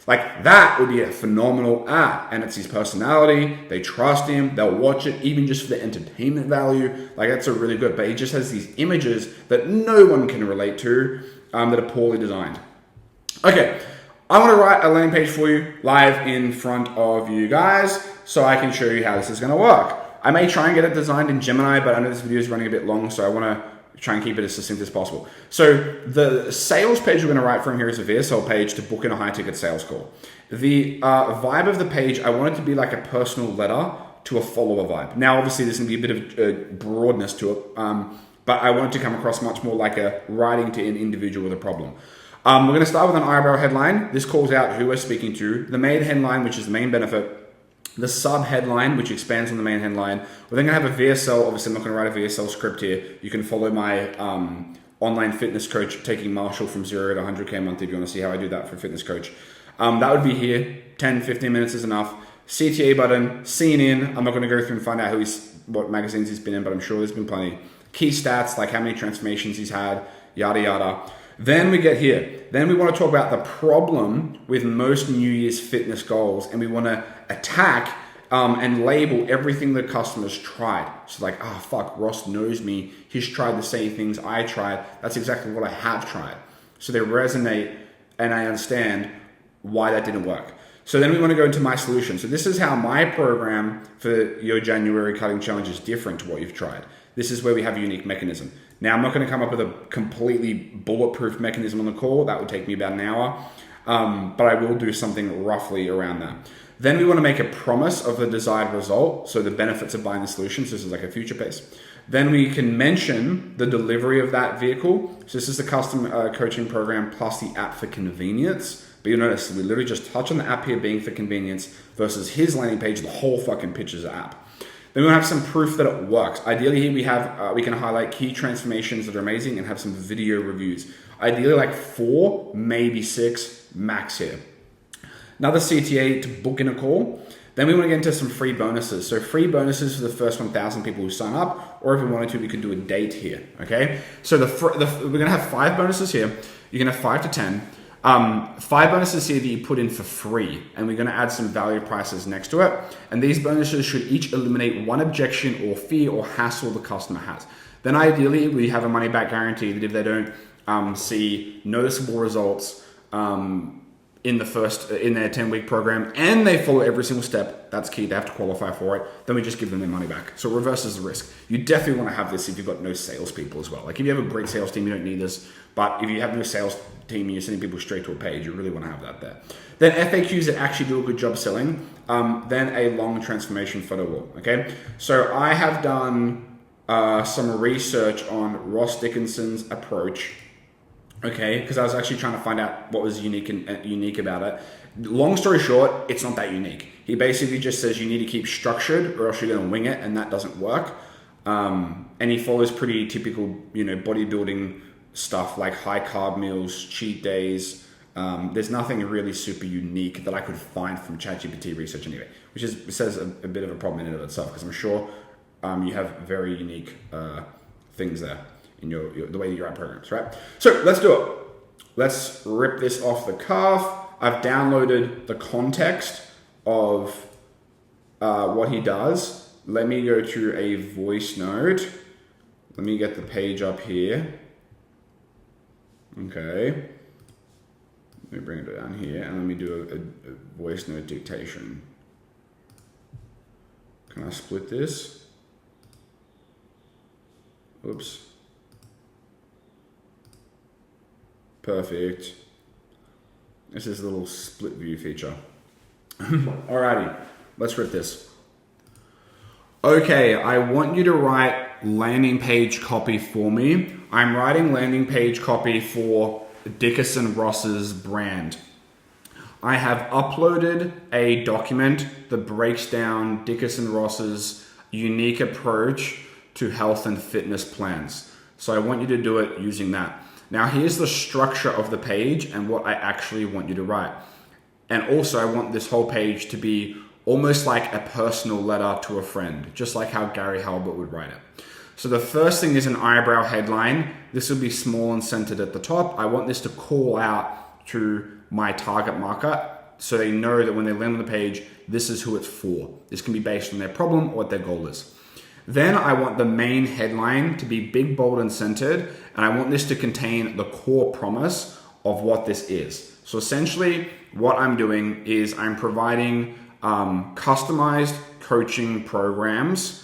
Like, that would be a phenomenal ad, and it's his personality. They trust him. They'll watch it even just for the entertainment value. Like, that's a really good, but he just has these images that no one can relate to that are poorly designed. Okay, I want to write a landing page for you live in front of you guys so I can show you how this is going to work. I may try and get it designed in Gemini, but I know this video is running a bit long, so I want to try and keep it as succinct as possible. So the sales page we're going to write from here is a VSL page to book in a high-ticket sales call. The vibe of the page, I want it to be like a personal letter to a follower vibe. Now, obviously, there's going to be a bit of broadness to it. but I want it to come across much more like a writing to an individual with a problem. We're going to start with an eyebrow headline. This calls out who we're speaking to. The main headline, which is the main benefit. The sub headline, which expands on the main headline. We're then going to have a VSL. Obviously, I'm not going to write a VSL script here. You can follow my online fitness coach, taking Marshall from 0 to 100K a month if you want to see how I do that for a fitness coach. That would be here. 10, 15 minutes is enough. CTA button, CNN. I'm not going to go through and find out what magazines he's been in, but I'm sure there's been plenty. Key stats, like how many transformations he's had, yada, yada. Then we get here. Then we want to talk about the problem with most New Year's fitness goals, and we want to attack and label everything the customer's tried. So like, fuck, Ross knows me. He's tried the same things I tried. That's exactly what I have tried. So they resonate, and I understand why that didn't work. So then we want to go into my solution. So this is how my program for your January cutting challenge is different to what you've tried. This is where we have a unique mechanism. Now, I'm not going to come up with a completely bulletproof mechanism on the call. That would take me about an hour. But I will do something roughly around that. Then we want to make a promise of the desired result. So the benefits of buying the solution. So this is like a future pace. Then we can mention the delivery of that vehicle. So this is the custom coaching program plus the app for convenience. But you'll notice we literally just touch on the app here being for convenience versus his landing page, the whole fucking pitch is an app. Then we'll have some proof that it works. Ideally here we can highlight key transformations that are amazing and have some video reviews. Ideally like 4, maybe 6 max here. Another CTA to book in a call. Then we want to get into some free bonuses. So free bonuses for the first 1,000 people who sign up, or if we wanted to, we could do a date here, okay? So we're going to have 5 bonuses here. You're going to have 5 to 10. 5 bonuses here that you put in for free, and we're going to add some value prices next to it. And these bonuses should each eliminate one objection or fear or hassle the customer has. Then ideally, we have a money back guarantee that if they don't see noticeable results in their 10-week program and they follow every single step, that's key, they have to qualify for it, then we just give them their money back. So it reverses the risk. You definitely want to have this if you've got no salespeople as well. Like if you have a great sales team, you don't need this, but if you have no sales team and you're sending people straight to a page, you really want to have that there. Then FAQs that actually do a good job selling, then a long transformation photo wall, okay? So I have done some research on Ross Dickerson's approach, okay, because I was actually trying to find out what was unique about it. Long story short, it's not that unique. He basically just says you need to keep structured or else you're going to wing it, and that doesn't work. And he follows pretty typical, bodybuilding stuff like high carb meals, cheat days. There's nothing really super unique that I could find from ChatGPT research anyway, which says a bit of a problem in and of itself, because I'm sure you have very unique things there in the way you write programs, right? So let's do it. Let's rip this off the cuff. I've downloaded the context of what he does. Let me go to a voice note. Let me get the page up here. Okay. Let me bring it down here and let me do a voice note dictation. Can I split this? Oops. Perfect. This is a little split view feature. Alrighty, let's rip this. Okay, I want you to write landing page copy for me. I'm writing landing page copy for Dickerson Ross's brand. I have uploaded a document that breaks down Dickerson Ross's unique approach to health and fitness plans. So I want you to do it using that. Now here's the structure of the page and what I actually want you to write. And also I want this whole page to be almost like a personal letter to a friend, just like how Gary Halbert would write it. So the first thing is an eyebrow headline. This will be small and centered at the top. I want this to call out to my target market so they know that when they land on the page, this is who it's for. This can be based on their problem or what their goal is. Then I want the main headline to be big, bold, and centered. And I want this to contain the core promise of what this is. So essentially what I'm doing is I'm providing customized coaching programs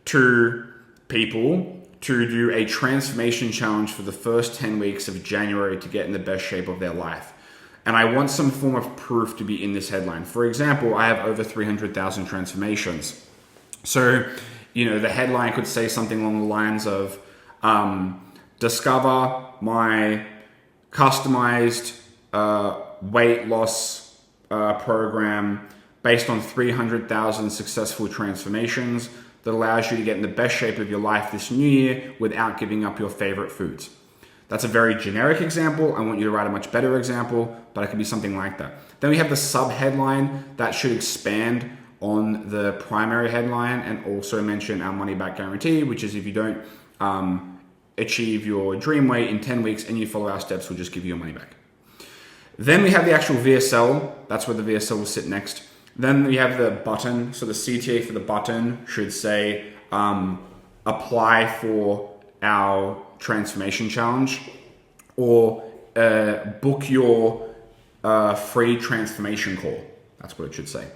to people to do a transformation challenge for the first 10 weeks of January to get in the best shape of their life. And I want some form of proof to be in this headline. For example, I have over 300,000 transformations. So, the headline could say something along the lines of, Discover my customized weight loss program based on 300,000 successful transformations that allows you to get in the best shape of your life this new year without giving up your favorite foods. That's a very generic example. I want you to write a much better example, but it could be something like that. Then we have the sub-headline that should expand on the primary headline and also mention our money back guarantee, which is if you don't achieve your dream weight in 10 weeks and you follow our steps, we'll just give you your money back. Then we have the actual VSL. That's where the VSL will sit next. Then we have the button. So the CTA for the button should say apply for our transformation challenge or book your free transformation call. That's what it should say.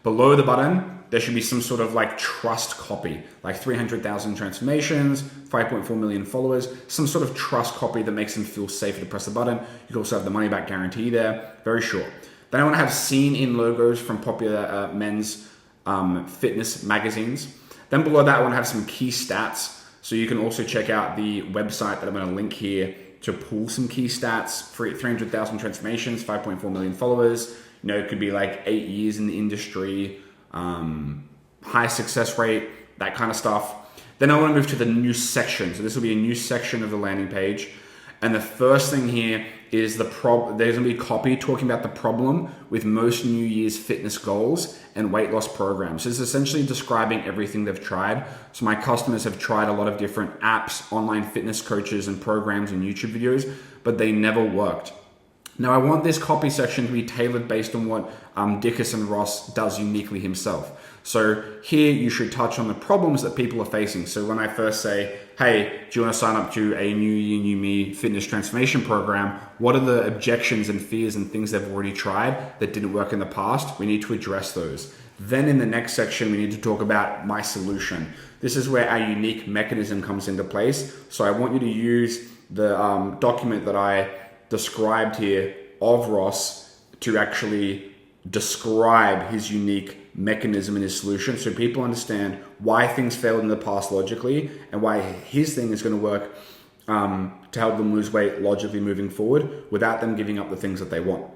Below the button, there should be some sort of like trust copy, like 300,000 transformations, 5.4 million followers, some sort of trust copy that makes them feel safer to press the button. You can also have the money back guarantee there, very short. Then I want to have seen in logos from popular men's fitness magazines. Then below that, I want to have some key stats. So you can also check out the website that I'm going to link here to pull some key stats for 300,000 transformations, 5.4 million followers. You know, it could be like 8 years in the industry, high success rate, that kind of stuff. Then I want to move to the new section. So this will be a new section of the landing page. And the first thing here is there's going to be copy talking about the problem with most New Year's fitness goals and weight loss programs. So it's essentially describing everything they've tried. So my customers have tried a lot of different apps, online fitness coaches and programs and YouTube videos, but they never worked. Now I want this copy section to be tailored based on what Dickerson Ross does uniquely himself. So here you should touch on the problems that people are facing. So when I first say, hey, do you want to sign up to a New Year, New Me fitness transformation program? What are the objections and fears and things they've already tried that didn't work in the past? We need to address those. Then in the next section, we need to talk about my solution. This is where our unique mechanism comes into place. So I want you to use the document that I described here of Ross to actually describe his unique mechanism and his solution so people understand why things failed in the past logically and why his thing is going to work to help them lose weight logically moving forward without them giving up the things that they want.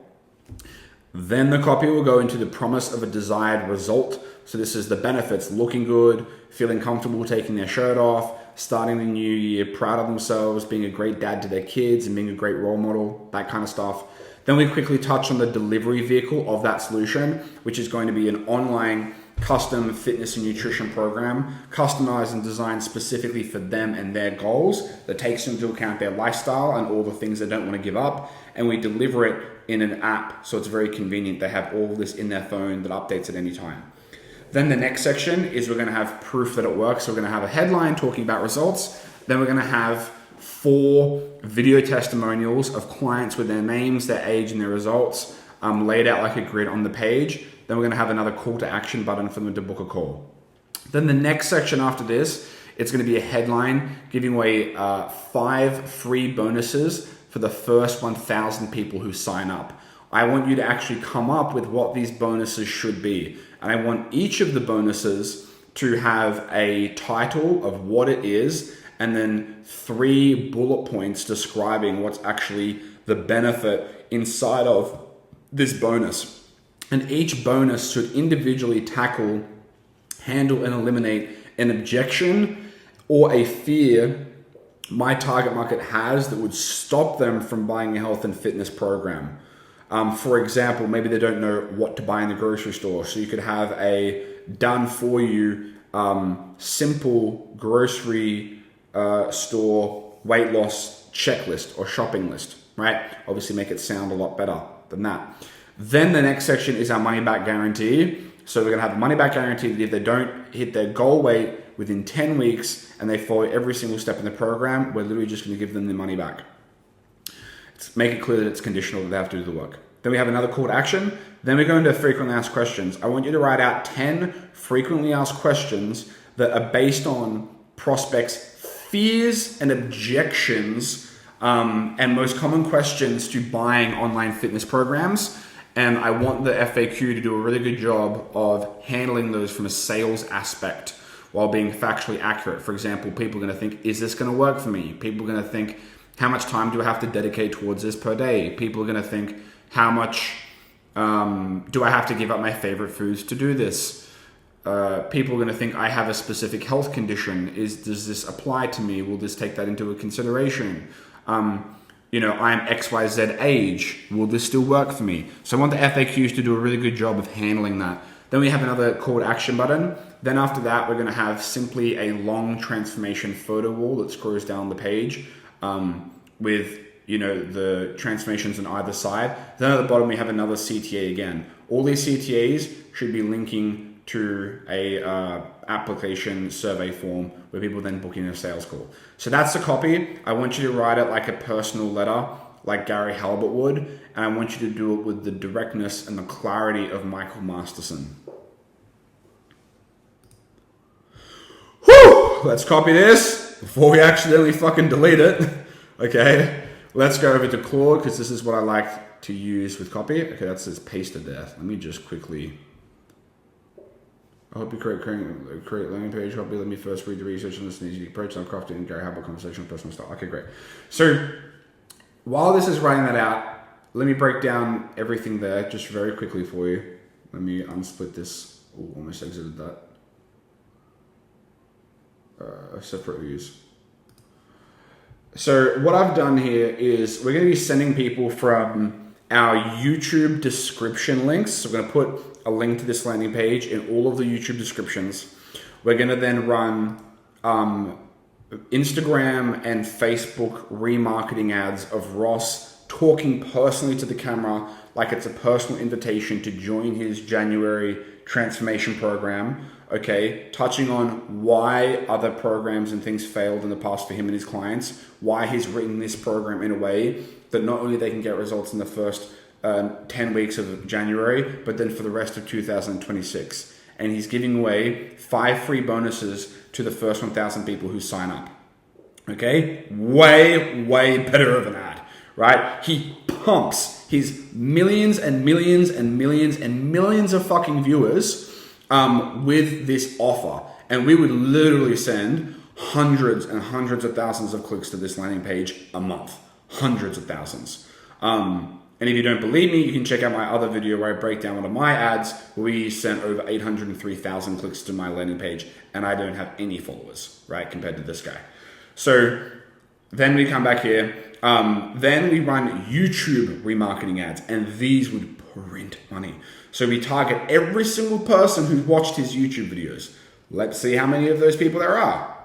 Then the copy will go into the promise of a desired result. So this is the benefits: looking good, feeling comfortable taking their shirt off, starting the new year proud of themselves, being a great dad to their kids and being a great role model, that kind of stuff. Then we quickly touch on the delivery vehicle of that solution, which is going to be an online custom fitness and nutrition program, customized and designed specifically for them and their goals, that takes into account their lifestyle and all the things they don't want to give up. And we deliver it in an app, so it's very convenient. They have all of this in their phone that updates at any time. Then the next section is we're going to have proof that it works. So we're going to have a headline talking about results. Then we're going to have 4 video testimonials of clients with their names, their age, and their results laid out like a grid on the page. Then we're going to have another call to action button for them to book a call. Then the next section after this, it's going to be a headline giving away 5 free bonuses for the first 1,000 people who sign up. I want you to actually come up with what these bonuses should be. And I want each of the bonuses to have a title of what it is and then 3 bullet points describing what's actually the benefit inside of this bonus. And each bonus should individually tackle, handle, and eliminate an objection or a fear my target market has that would stop them from buying a health and fitness program. For example, maybe they don't know what to buy in the grocery store. So you could have a done for you, simple grocery store weight loss checklist or shopping list, right? Obviously make it sound a lot better than that. Then the next section is our money back guarantee. So we're gonna have a money back guarantee that if they don't hit their goal weight within 10 weeks and they follow every single step in the program, we're literally just gonna give them the money back. Make it clear that it's conditional, that they have to do the work. Then we have another call to action. Then we go into frequently asked questions. I want you to write out 10 frequently asked questions that are based on prospects' fears and objections and most common questions to buying online fitness programs. And I want the FAQ to do a really good job of handling those from a sales aspect. while being factually accurate. For example, people are going to think, is this going to work for me? People are going to think, how much time do I have to dedicate towards this per day? People are going to think, how much do I have to give up my favorite foods to do this? People are going to think I have a specific health condition. Does this apply to me? Will this take that into consideration? I'm XYZ age. Will this still work for me? So I want the FAQs to do a really good job of handling that. Then we have another call to action button. Then after that, we're going to have simply a long transformation photo wall that scrolls down the page with the transformations on either side. Then at the bottom, we have another CTA again. All these CTAs should be linking to a application survey form where people then book in a sales call. So that's the copy. I want you to write it like a personal letter, like Gary Halbert would, and I want you to do it with the directness and the clarity of Michael Masterson. Whew! Let's copy this before we accidentally fucking delete it. Okay, let's go over to Claude because this is what I like to use with copy. Okay, that's just pasted there. Let me just quickly. I hope you create landing page copy. Let me first read the research on this easy approach. I'm crafting and Gary Halbert conversational personal style. Okay, great. So while this is writing that out, let me break down everything there just very quickly for you. Let me unsplit this. Oh, almost exited that. Separate views. So what I've done here is we're going to be sending people from our YouTube description links. So we're going to put a link to this landing page in all of the YouTube descriptions. We're going to then run Instagram and Facebook remarketing ads of Ross talking personally to the camera like it's a personal invitation to join his January transformation program. Okay, touching on why other programs and things failed in the past for him and his clients, why he's written this program in a way that not only they can get results in the first 10 weeks of January, but then for the rest of 2026. And he's giving away 5 free bonuses to the first 1,000 people who sign up. Okay, way better of an ad, right? He pumps his millions and millions and millions and millions of fucking viewers with this offer. And we would literally send hundreds and hundreds of thousands of clicks to this landing page a month. Hundreds of thousands. And if you don't believe me, you can check out my other video where I break down one of my ads where we sent over 803,000 clicks to my landing page and I don't have any followers, right, compared to this guy. So then we come back here. Then we run YouTube remarketing ads and these would print money. So we target every single person who's watched his YouTube videos. Let's see how many of those people there are.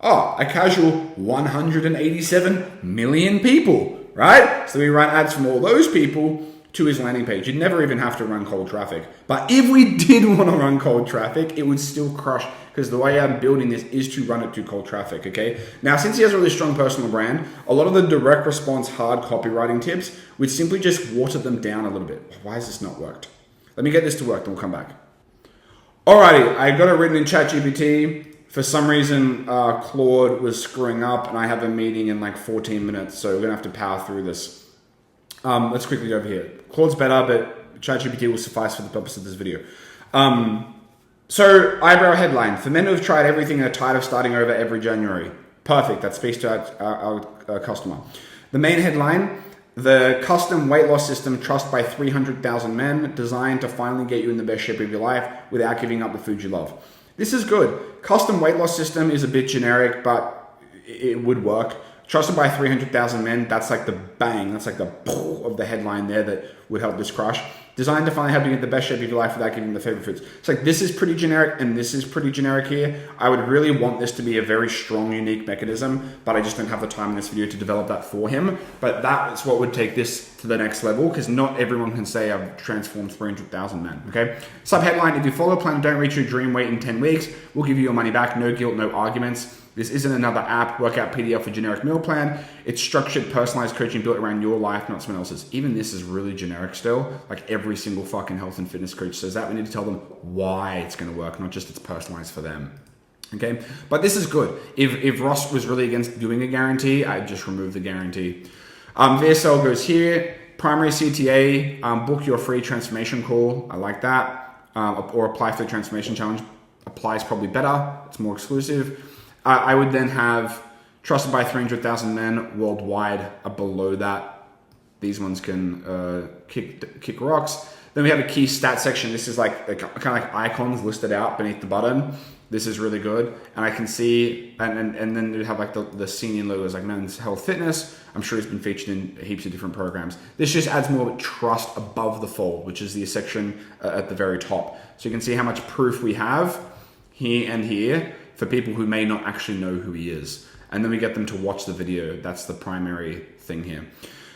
Oh, a casual 187 million people, right? So we run ads from all those people to his landing page. You'd never even have to run cold traffic. But if we did want to run cold traffic, it would still crush because the way I'm building this is to run it to cold traffic, okay? Now, since he has a really strong personal brand, a lot of the direct response hard copywriting tips, we'd simply just water them down a little bit. Why has this not worked? Let me get this to work, then we'll come back. Alrighty, I got it written in ChatGPT. For some reason, Claude was screwing up and I have a meeting in like 14 minutes, so we're gonna have to power through this. Let's quickly go over here. Claude's better, but ChatGPT will suffice for the purpose of this video. So, eyebrow headline. For men who have tried everything and are tired of starting over every January. Perfect, that speaks to our customer. The main headline, the custom weight loss system trusted by 300,000 men, designed to finally get you in the best shape of your life without giving up the food you love. This is good. Custom weight loss system is a bit generic, but it would work. Trusted by 300,000 men, that's like the bang, that's like the of the headline there that would help this crush. Designed to finally help you get the best shape of your life without giving the favorite foods. It's like this is pretty generic and this is pretty generic here. I would really want this to be a very strong, unique mechanism, but I just don't have the time in this video to develop that for him. But that's what would take this to the next level because not everyone can say I've transformed 300,000 men, okay? Sub-headline, if you follow a plan and don't reach your dream weight in 10 weeks, we'll give you your money back, no guilt, no arguments. This isn't another app, workout PDF or generic meal plan. It's structured, personalized coaching built around your life, not someone else's. Even this is really generic still. Like every single fucking health and fitness coach says that. We need to tell them why it's going to work, not just it's personalized for them. Okay, but this is good. If Ross was really against doing a guarantee, I'd just remove the guarantee. VSL goes here. Primary CTA, book your free transformation call. I like that. Or apply for the transformation challenge. Apply is probably better. It's more exclusive. I would then have trusted by 300,000 men worldwide are below that. These ones can kick rocks. Then we have a key stat section. This is like kind of like icons listed out beneath the button. This is really good. And I can see, and then we have like the senior logos like Men's Health Fitness. I'm sure he's been featured in heaps of different programs. This just adds more trust above the fold, which is the section at the very top. So you can see how much proof we have here and here for people who may not actually know who he is. And then we get them to watch the video. That's the primary thing here.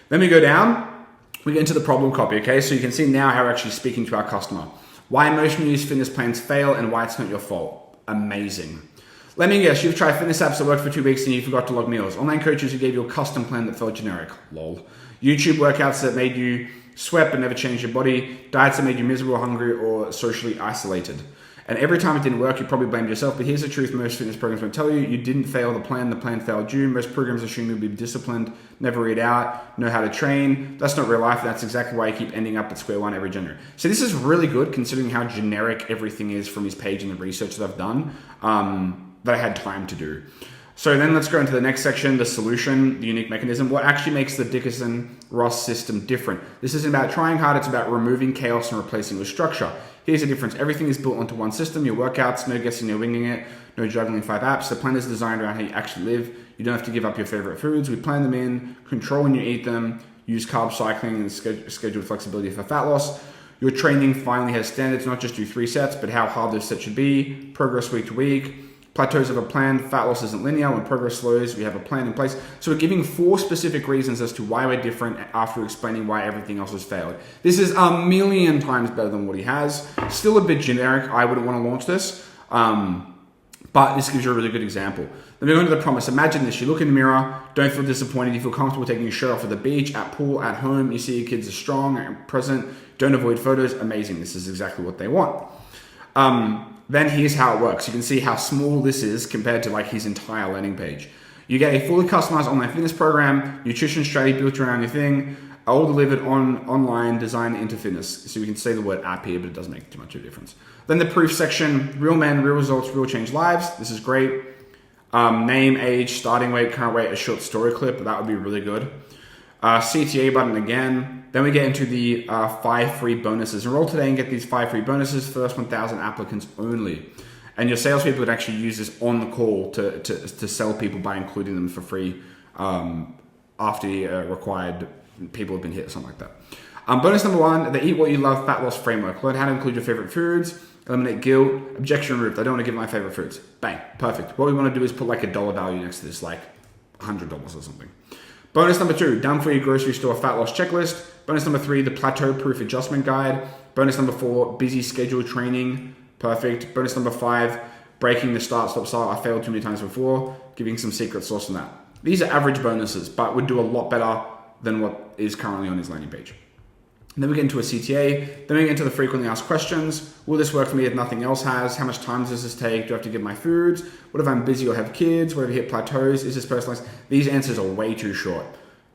Then we go down, we get into the problem copy, okay? So you can see now how we're actually speaking to our customer. Why most New Year's fitness plans fail and why it's not your fault. Amazing. Let me guess, you've tried fitness apps that worked for 2 weeks and you forgot to log meals. Online coaches who gave you a custom plan that felt generic. Lol. YouTube workouts that made you sweat but never changed your body. Diets that made you miserable, hungry, or socially isolated. And every time it didn't work, you probably blamed yourself. But here's the truth most fitness programs won't tell you. You didn't fail the plan failed you. Most programs assume you'll be disciplined, never read out, know how to train. That's not real life. That's exactly why you keep ending up at square one every January. So this is really good considering how generic everything is from his page and the research that I've done that I had time to do. So then let's go into the next section, the solution, the unique mechanism. What actually makes the Dickerson-Ross system different? This isn't about trying hard. It's about removing chaos and replacing with structure. Here's the difference. Everything is built onto one system. Your workouts, no guessing, no winging it, no juggling 5 apps. The plan is designed around how you actually live. You don't have to give up your favorite foods. We plan them in, control when you eat them, use carb cycling and schedule flexibility for fat loss. Your training finally has standards, not just do 3 sets, but how hard those sets should be, progress week to week. Plateaus of a plan, fat loss isn't linear. When progress slows, we have a plan in place. So we're giving 4 specific reasons as to why we're different after explaining why everything else has failed. This is a million times better than what he has. Still a bit generic. I wouldn't want to launch this. But this gives you a really good example. Then we go into the promise. Imagine this. You look in the mirror, don't feel disappointed. You feel comfortable taking your shirt off at the beach, at pool, at home. You see your kids are strong and present. Don't avoid photos. Amazing. This is exactly what they want. Then here's how it works. You can see how small this is compared to like his entire landing page. You get a fully customized online fitness program, nutrition strategy built around your thing, all delivered online, designed into fitness. So you can say the word app here, but it doesn't make too much of a difference. Then the proof section, real men, real results, real change lives. This is great. Name, age, starting weight, current weight, a short story clip. That would be really good. CTA button again. Then we get into the 5 free bonuses. Enroll today and get these 5 free bonuses. First 1,000 applicants only. And your salespeople would actually use this on the call to sell people by including them for free after the required people have been hit or something like that. Bonus number 1, the Eat What You Love Fat Loss Framework. Learn how to include your favorite foods. Eliminate guilt. Objection removed. I don't want to give my favorite foods. Bang. Perfect. What we want to do is put like a dollar value next to this, like $100 or something. Bonus number 2, done for your grocery store fat loss checklist. Bonus number 3, the plateau proof adjustment guide. Bonus number 4, busy schedule training. Perfect. Bonus number 5, breaking the start, stop, start. I failed too many times before. Giving some secret sauce on that. These are average bonuses, but would do a lot better than what is currently on his landing page. And then we get into a CTA. Then we get into the frequently asked questions. Will this work for me if nothing else has? How much time does this take? Do I have to give my foods? What if I'm busy or have kids? What if I hit plateaus? Is this personalized? These answers are way too short.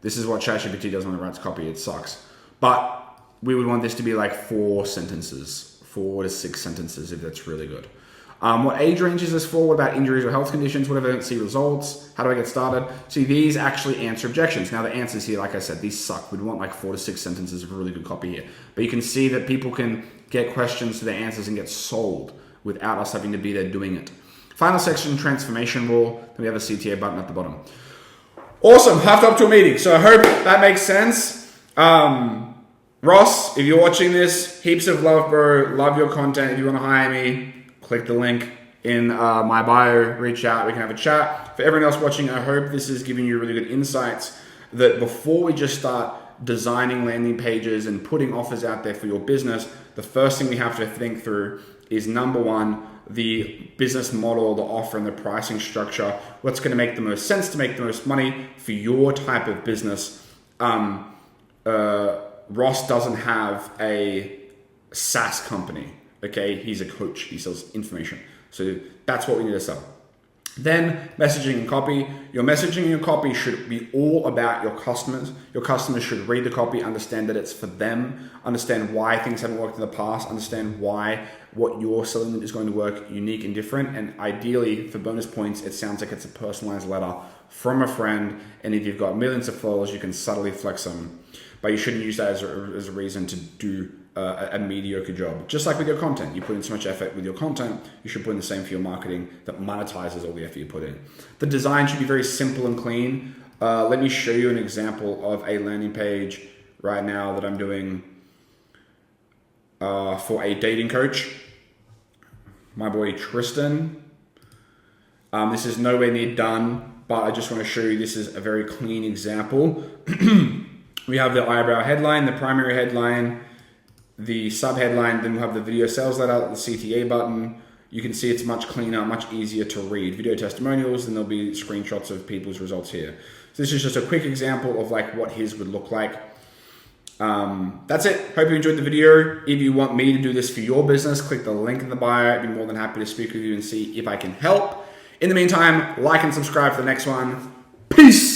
This is what ChatGPT does when it writes copy. It sucks. But we would want this to be like 4 sentences, 4 to 6 sentences if that's really good. What age range is this for? What about injuries or health conditions? What if I don't see results? How do I get started? See, these actually answer objections. Now the answers here, like I said, these suck. We'd want like 4 to 6 sentences of really good copy here. But you can see that people can get questions to their answers and get sold without us having to be there doing it. Final section, transformation rule. Then we have a CTA button at the bottom. Awesome, have to up to a meeting. So I hope that makes sense. Ross, if you're watching this, heaps of love, bro. Love your content. If you want to hire me, click the link in my bio, reach out, we can have a chat. For everyone else watching, I hope this is giving you really good insights that before we just start designing landing pages and putting offers out there for your business, the first thing we have to think through is number 1, the business model, the offer, and the pricing structure. What's going to make the most sense to make the most money for your type of business? Ross doesn't have a SaaS company. Okay, he's a coach. He sells information. So that's what we need to sell. Then messaging and copy. Your messaging and your copy should be all about your customers. Your customers should read the copy, understand that it's for them, understand why things haven't worked in the past, understand why what you're selling is going to work unique and different. And ideally, for bonus points, it sounds like it's a personalized letter from a friend. And if you've got millions of followers, you can subtly flex them. But you shouldn't use that as a reason to do a mediocre job. Just like with your content, you put in so much effort with your content, you should put in the same for your marketing that monetizes all the effort you put in. The design should be very simple and clean. Let me show you an example of a landing page right now that I'm doing for a dating coach. My boy Tristan. This is nowhere near done, but I just want to show you this is a very clean example. We have the eyebrow headline, the primary headline, the sub headline, then we'll have the video sales letter, the CTA button. You can see it's much cleaner, much easier to read. Video testimonials, then there'll be screenshots of people's results here. So this is just a quick example of like what his would look like. That's it. Hope you enjoyed the video. If you want me to do this for your business, click the link in the bio. I'd be more than happy to speak with you and see if I can help. In the meantime, like and subscribe for the next one. Peace!